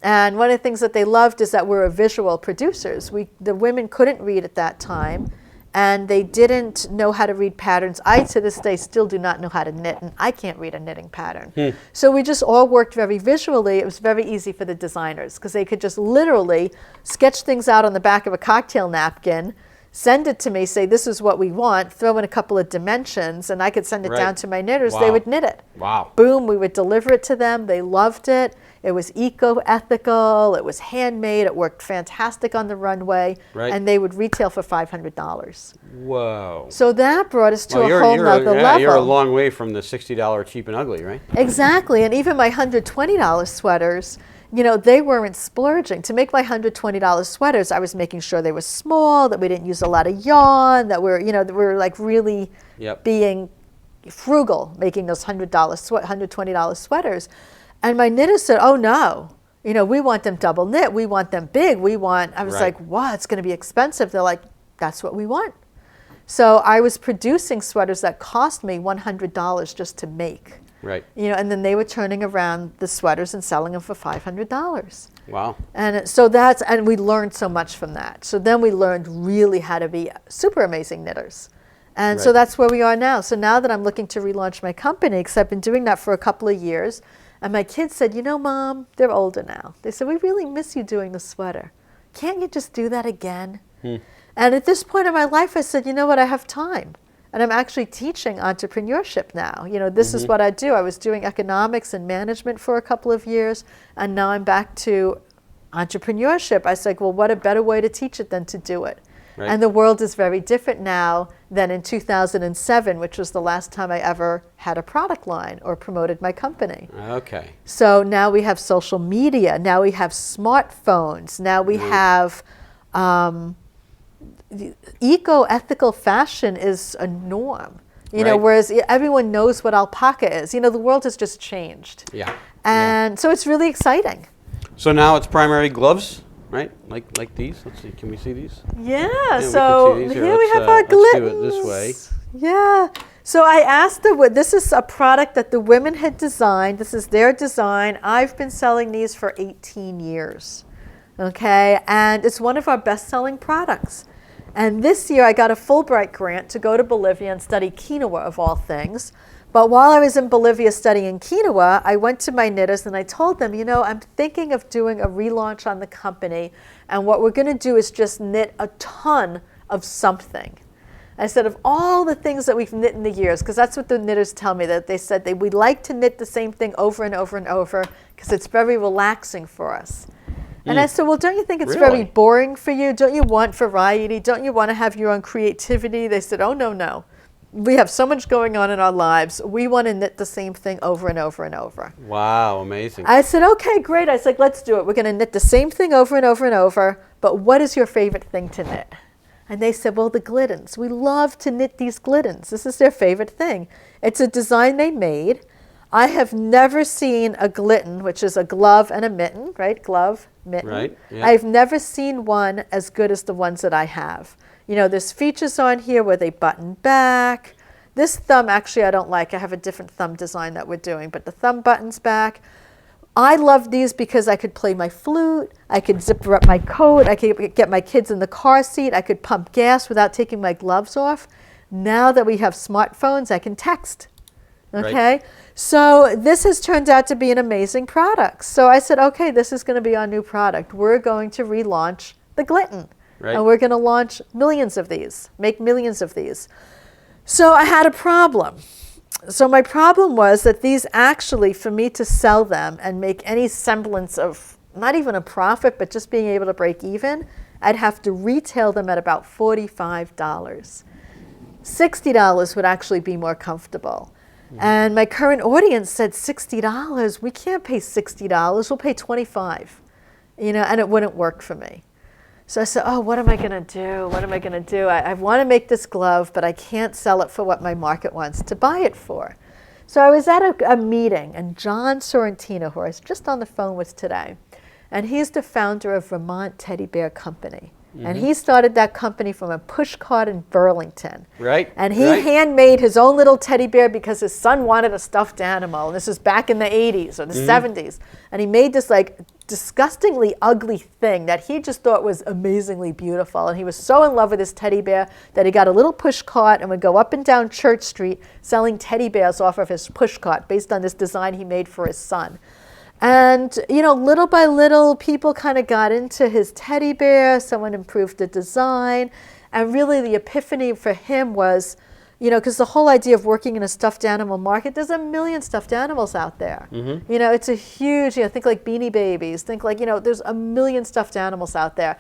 And one of the things that they loved is that we're visual producers. The women couldn't read at that time, and they didn't know how to read patterns. I, to this day, still do not know how to knit, and I can't read a knitting pattern. So we just all worked very visually. It was very easy for the designers, because they could just literally sketch things out on the back of a cocktail napkin, send it to me, say, this is what we want, throw in a couple of dimensions, and I could send it Right. down to my knitters. Wow. They would knit it. Wow. Boom, we would deliver it to them. They loved it. It was eco-ethical. It was handmade. It worked fantastic on the runway. Right. And they would retail for $500. Whoa. So that brought us to Well, a whole nother level. You're a long way from the $60 cheap and ugly, right? Exactly. And even my $120 sweaters, you know, they weren't splurging. To make my $120 sweaters, I was making sure they were small, that we didn't use a lot of yarn, that that we're like really Yep. being frugal, making those $120 sweaters. And my knitters said, oh no, you know, we want them double knit, we want them big, I was Right. like, wow, it's gonna be expensive. They're like, that's what we want. So I was producing sweaters that cost me $100 just to make. Right. You know, and then they were turning around the sweaters and selling them for $500. Wow. And so and we learned so much from that. So then we learned really how to be super amazing knitters. And so Right. that's where we are now. So now that I'm looking to relaunch my company, because I've been doing that for a couple of years, and my kids said, you know, Mom, they're older now. They said, we really miss you doing the sweater. Can't you just do that again? And at this point in my life, I said, you know what, I have time. And I'm actually teaching entrepreneurship now. You know, this is what I do. I was doing economics and management for a couple of years, and now I'm back to entrepreneurship. I said, well, what a better way to teach it than to do it? Right. And the world is very different now than in 2007, which was the last time I ever had a product line or promoted my company. Okay. So now we have social media. Now we have smartphones. Now we have eco-ethical fashion is a norm. You know, Right. whereas everyone knows what alpaca is. You know, the world has just changed. Yeah. And so it's really exciting. So now it's primary gloves, right? Like these. Let's see. Can we see these? Yeah, we so can see these. here we Let's, have our let's do glittens. it this way. Yeah. So I asked this is a product that the women had designed. This is their design. I've been selling these for 18 years. Okay, and it's one of our best-selling products. And this year I got a Fulbright grant to go to Bolivia and study quinoa of all things. But while I was in Bolivia studying quinoa, I went to my knitters and I told them, you know, I'm thinking of doing a relaunch on the company. And what we're going to do is just knit a ton of something. I said, of all the things that we've knit in the years, because that's what the knitters tell me, that they said we like to knit the same thing over and over and over because it's very relaxing for us. And I said, well, don't you think it's very Really? boring for you? Don't you want variety? Don't you want to have your own creativity? They said, oh, no, no. We have so much going on in our lives. We want to knit the same thing over and over and over. Wow, amazing. I said, okay, great. I said, let's do it. We're going to knit the same thing over and over and over. But what is your favorite thing to knit? And they said, well, the glittens. We love to knit these glittens. This is their favorite thing. It's a design they made. I have never seen a glitten, which is a glove and a mitten, right? Glove, mitten. Right, yeah. I've never seen one as good as the ones that I have. You know, there's features on here where they button back. This thumb, actually, I don't like. I have a different thumb design that we're doing, but the thumb buttons back. I love these because I could play my flute, I could zipper up my coat, I could get my kids in the car seat, I could pump gas without taking my gloves off. Now that we have smartphones, I can text. Okay? Right. So this has turned out to be an amazing product. So I said, okay, this is going to be our new product. We're going to relaunch the glitten. Right. And we're going to launch millions of these, make millions of these. So I had a problem. So my problem was that these actually, for me to sell them and make any semblance of not even a profit, but just being able to break even, I'd have to retail them at about $45. $60 would actually be more comfortable. And my current audience said, $60, we can't pay $60, we'll pay $25. You know, and it wouldn't work for me. So I said, oh, what am I going to do? What am I going to do? I want to make this glove, but I can't sell it for what my market wants to buy it for. So I was at a meeting, and John Sorrentino, who I was just on the phone with today, and he's the founder of Vermont Teddy Bear Company. And he started that company from a push cart in Burlington. Right. And he right. handmade his own little teddy bear because his son wanted a stuffed animal. And this is back in the 80s or the 70s. And he made this like disgustingly ugly thing that he just thought was amazingly beautiful. And he was so in love with his teddy bear that he got a little push cart and would go up and down Church Street selling teddy bears off of his push cart based on this design he made for his son. And, you know, little by little, people kind of got into his teddy bear. Someone improved the design. And really the epiphany for him was, you know, because the whole idea of working in a stuffed animal market, there's a million stuffed animals out there. You know, it's a huge, you know, think like Beanie Babies. Think like, you know, there's a million stuffed animals out there.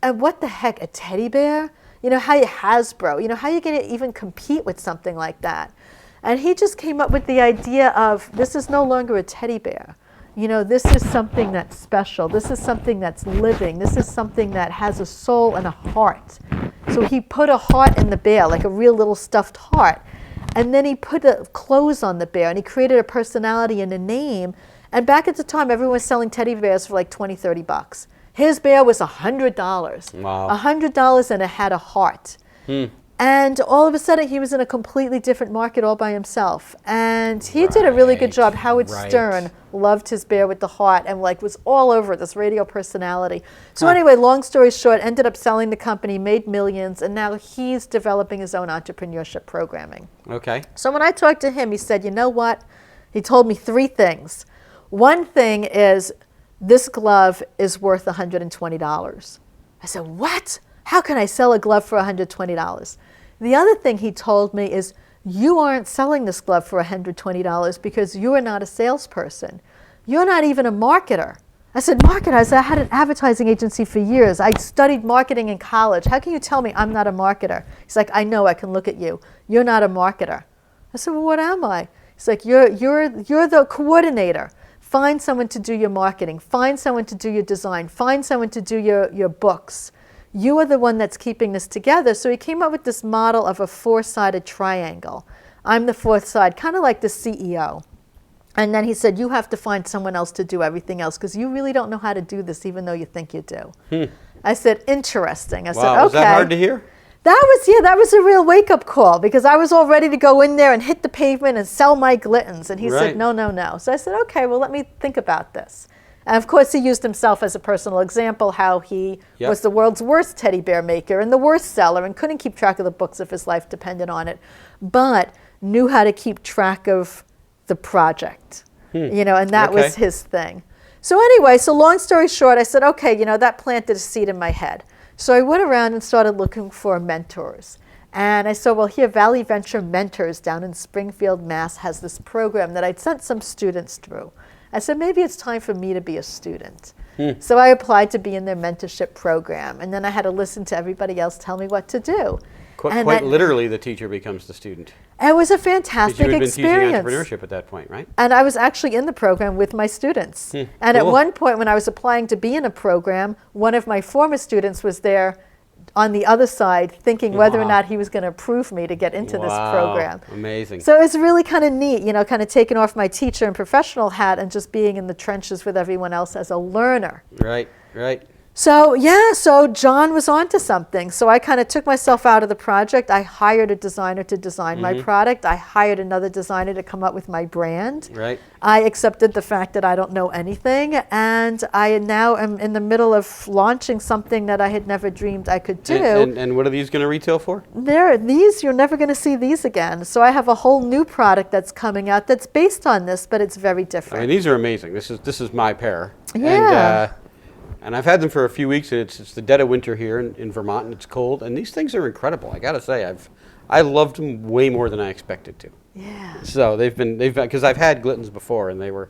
And what the heck, a teddy bear? You know, how you Hasbro? You know, how you going to even compete with something like that? And he just came up with the idea of this is no longer a teddy bear. You know, this is something that's special. This is something that's living. This is something that has a soul and a heart. So he put a heart in the bear, like a real little stuffed heart. And then he put clothes on the bear, and he created a personality and a name. And back at the time, everyone was selling teddy bears for like $20, $30. His bear was $100. Wow. $100, and it had a heart. And all of a sudden, he was in a completely different market all by himself. And he did a really good job. Howard Stern loved his bear with the heart and like was all over it, this radio personality. So anyway, long story short, ended up selling the company, made millions, and now he's developing his own entrepreneurship programming. Okay. So when I talked to him, he said, you know what? He told me 3 things. One thing is this glove is worth $120. I said, what? How can I sell a glove for $120? The other thing he told me is, you aren't selling this glove for $120 because you are not a salesperson. You're not even a marketer. I said, marketer. I said, I had an advertising agency for years. I studied marketing in college. How can you tell me I'm not a marketer? He's like, I know, I can look at you. You're not a marketer. I said, well, what am I? He's like, you're the coordinator. Find someone to do your marketing. Find someone to do your design. Find someone to do your books. You are the one that's keeping this together. So he came up with this model of a 4-sided triangle. I'm the 4th side, kind of like the CEO. And then he said, you have to find someone else to do everything else because you really don't know how to do this even though you think you do. I said, interesting. I said, okay. Was that hard to hear? That was a real wake-up call because I was all ready to go in there and hit the pavement and sell my Glittens. And he said, no, no, no. So I said, okay, well, let me think about this. And of course, he used himself as a personal example, how he was the world's worst teddy bear maker and the worst seller and couldn't keep track of the books if his life depended on it, but knew how to keep track of the project, and that was his thing. So anyway, so long story short, I said, okay, that planted a seed in my head. So I went around and started looking for mentors. And I saw, well, here, Valley Venture Mentors down in Springfield, Mass. has this program that I'd sent some students through. I said, maybe it's time for me to be a student. So I applied to be in their mentorship program. And then I had to listen to everybody else tell me what to do. Quite literally, the teacher becomes the student. It was a fantastic experience. You had been teaching entrepreneurship at that point, right? And I was actually in the program with my students. And at one point when I was applying to be in a program, one of my former students was there on the other side thinking whether or not he was going to approve me to get into this program. Amazing. So it was really kind of neat, kind of taking off my teacher and professional hat and just being in the trenches with everyone else as a learner. Right, right. So so John was onto something. So I kind of took myself out of the project. I hired a designer to design my product. I hired another designer to come up with my brand. Right. I accepted the fact that I don't know anything, and I now am in the middle of launching something that I had never dreamed I could do. And what are these going to retail for? You're never going to see these again. So I have a whole new product that's coming out that's based on this, but it's very different. I mean, these are amazing. This is my pair. Yeah. And I've had them for a few weeks, and it's the dead of winter here in Vermont, and it's cold. And these things are incredible. I got to say, I loved them way more than I expected to. Yeah. So they've been because I've had Glittens before, and they were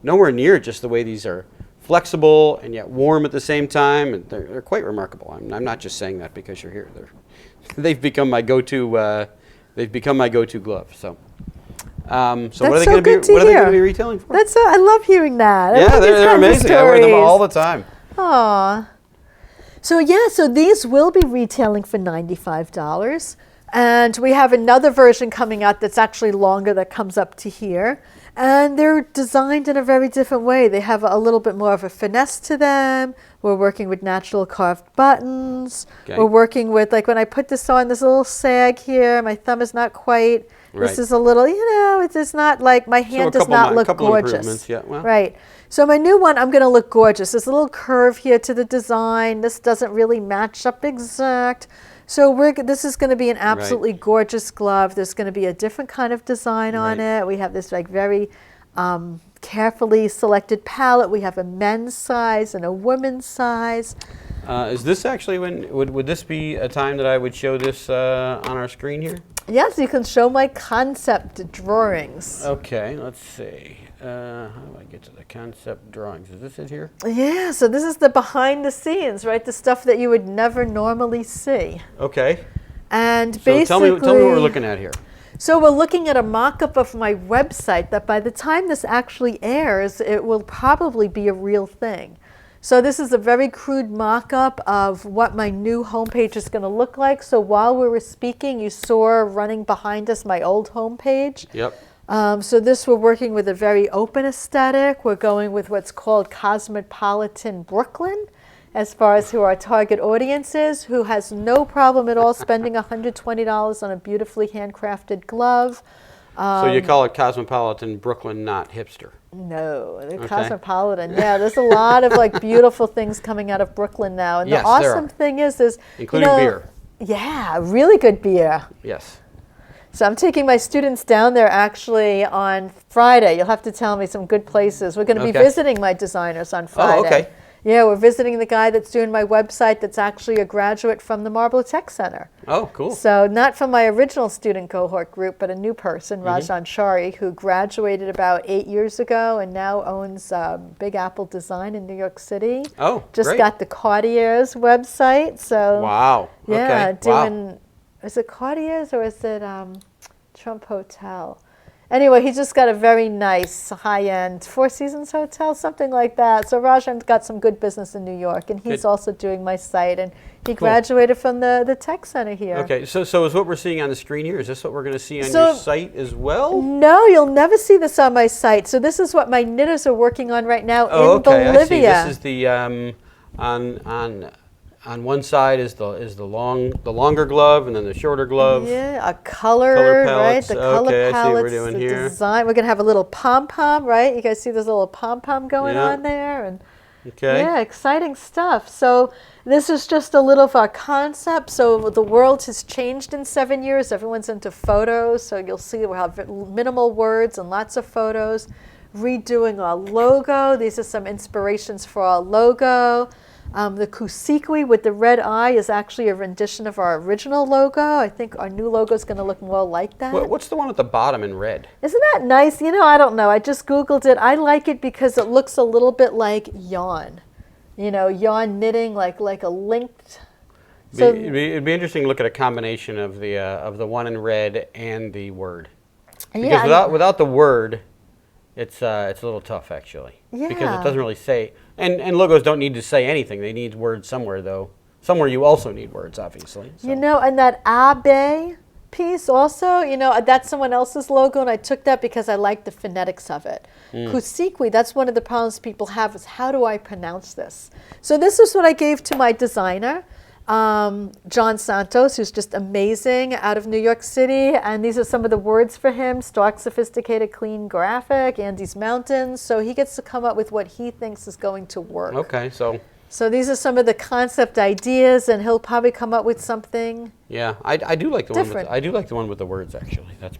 nowhere near just the way these are flexible and yet warm at the same time, and they're quite remarkable. I'm not just saying that because you're here. They've become my go-to. They've become my go-to glove. So. So what are they going to be retailing for? I love hearing that. Yeah, they're amazing. I wear them all the time. Aw. So these will be retailing for $95. And we have another version coming out that's actually longer that comes up to here. And they're designed in a very different way. They have a little bit more of a finesse to them. We're working with natural carved buttons. Okay. We're working with, like when I put this on, there's a little sag here. My thumb is not quite. Right. This is a little, it's not like my hand does not look gorgeous. Yeah, well. Right. So my new one, I'm going to look gorgeous. There's a little curve here to the design. This doesn't really match up exact. So this is going to be an absolutely gorgeous glove. There's going to be a different kind of design on it. We have this like very carefully selected palette. We have a men's size and a women's size. Is this actually would this be a time that I would show this on our screen here? Yes, you can show my concept drawings. Okay, let's see. How do I get to the concept drawings? Is this it here? Yeah, so this is the behind the scenes, right? The stuff that you would never normally see. Okay. And so basically, tell me what we're looking at here. So we're looking at a mock-up of my website that by the time this actually airs, it will probably be a real thing. So this is a very crude mock-up of what my new homepage is going to look like. So while we were speaking, you saw running behind us my old homepage. Yep. So this, we're working with a very open aesthetic. We're going with what's called Cosmopolitan Brooklyn, as far as who our target audience is, who has no problem at all spending $120 on a beautifully handcrafted glove. So you call it Cosmopolitan Brooklyn, not hipster? No, the Cosmopolitan. Yeah, there's a lot of like beautiful things coming out of Brooklyn now. And yes, the awesome thing is including beer. Yeah, really good beer. Yes. So I'm taking my students down there actually on Friday. You'll have to tell me some good places. We're going to be visiting my designers on Friday. Oh, okay. Yeah, we're visiting the guy that's doing my website that's actually a graduate from the Marble Tech Center. Oh, cool. So not from my original student cohort group, but a new person, Rajan Shari, who graduated about 8 years ago and now owns Big Apple Design in New York City. Oh, Just great. got the Cartier's website. So Wow. yeah, Okay. doing, is it Cartier's or is it Trump Hotel? Anyway, he just got a very nice high-end Four Seasons hotel, something like that. So Rajan's got some good business in New York, and he's Good. also doing my site. And he graduated from the tech center here. Okay, so is what we're seeing on the screen here, is this what we're going to see on So- your site as well? No, you'll never see this on my site. So this is what my knitters are working on right now Oh, in okay, Bolivia. I see. This is the on one side is the longer glove, and then the shorter glove. Yeah, a color Color right? palettes. The color Okay, I see what we're palettes, doing the here. design. We're gonna have a little pom-pom, right? You guys see this little pom-pom going Yeah. on there, and Okay. yeah, exciting stuff. So this is just a little of our concept. So the world has changed in 7 years. Everyone's into photos, so you'll see we'll have minimal words and lots of photos. Redoing our logo. These are some inspirations for our logo. The Kusikuy with the red eye is actually a rendition of our original logo. I think our new logo is going to look more like that. What's the one at the bottom in red? Isn't that nice? You know, I don't know. I just Googled it. I like it because it looks a little bit like yarn. You know, yarn knitting, like a linked. So It'd be interesting to look at a combination of the one in red and the word. Because yeah, without the word, it's a little tough actually. Because Yeah. it doesn't really say, and logos don't need to say anything. They need words somewhere though. Somewhere you also need words, obviously. So. you know, and that abe piece also, you know, that's someone else's logo, and I took that because I like the phonetics of it. Kusikuy, that's one of the problems people have is how do I pronounce this? So this is what I gave to my designer, John Santos, who's just amazing, out of New York City, and these are some of the words for him: stark, sophisticated, clean, graphic, Andes Mountains. So he gets to come up with what he thinks is going to work. Okay, So these are some of the concept ideas, and he'll probably come up with something. yeah, I do like the Different. I do like the one with the words actually. That's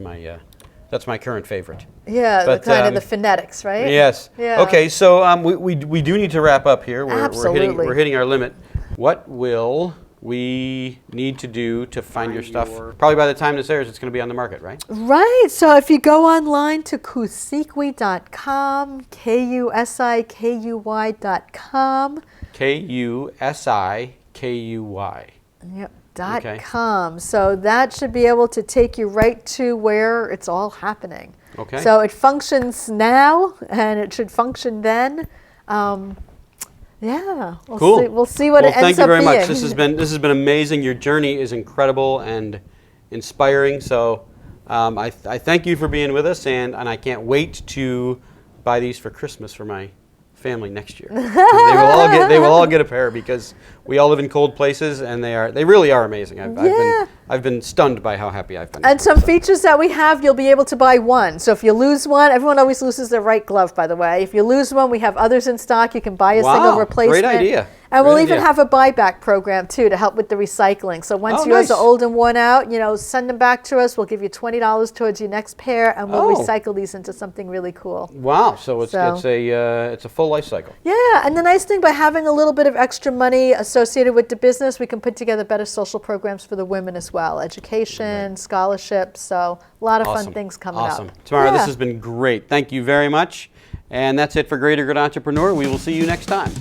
my current favorite. Yeah, But, the kind of the phonetics, right? Yes. Yeah. Okay, so we do need to wrap up here. Absolutely. We're hitting our limit. What will we need to do to find your stuff? Probably by the time this airs, it's going to be on the market, right? Right. So if you go online to kusikuy.com, Kusikuy.com. Kusikuy. Yep. Okay. .com. So that should be able to take you right to where it's all happening. Okay. So it functions now, and it should function then. Yeah. Cool. We'll see what it thank ends you up very being. much. This has been amazing. Your journey is incredible and inspiring. So I thank you for being with us, and I can't wait to buy these for Christmas for my family next year. They will all get a pair because we all live in cold places, and they really are amazing. I've been stunned by how happy I've been. And some features that we have, you'll be able to buy one. So if you lose one, everyone always loses their right glove, by the way. If you lose one, we have others in stock. You can buy a single replacement. Great idea. And we'll Great even idea. have a buyback program, too, to help with the recycling. So once Oh, yours nice. are old and worn out, you know, send them back to us. We'll give you $20 towards your next pair, and we'll Oh. recycle these into something really cool. Wow. So it's So- it's a full life cycle. Yeah, and the nice thing by having a little bit of extra money associated with the business, we can put together better social programs for the women as well. Education, scholarships, so a lot of fun things coming up. Awesome. Tamara, Yeah. this has been great. Thank you very much. And that's it for Greater Good Entrepreneur. We will see you next time.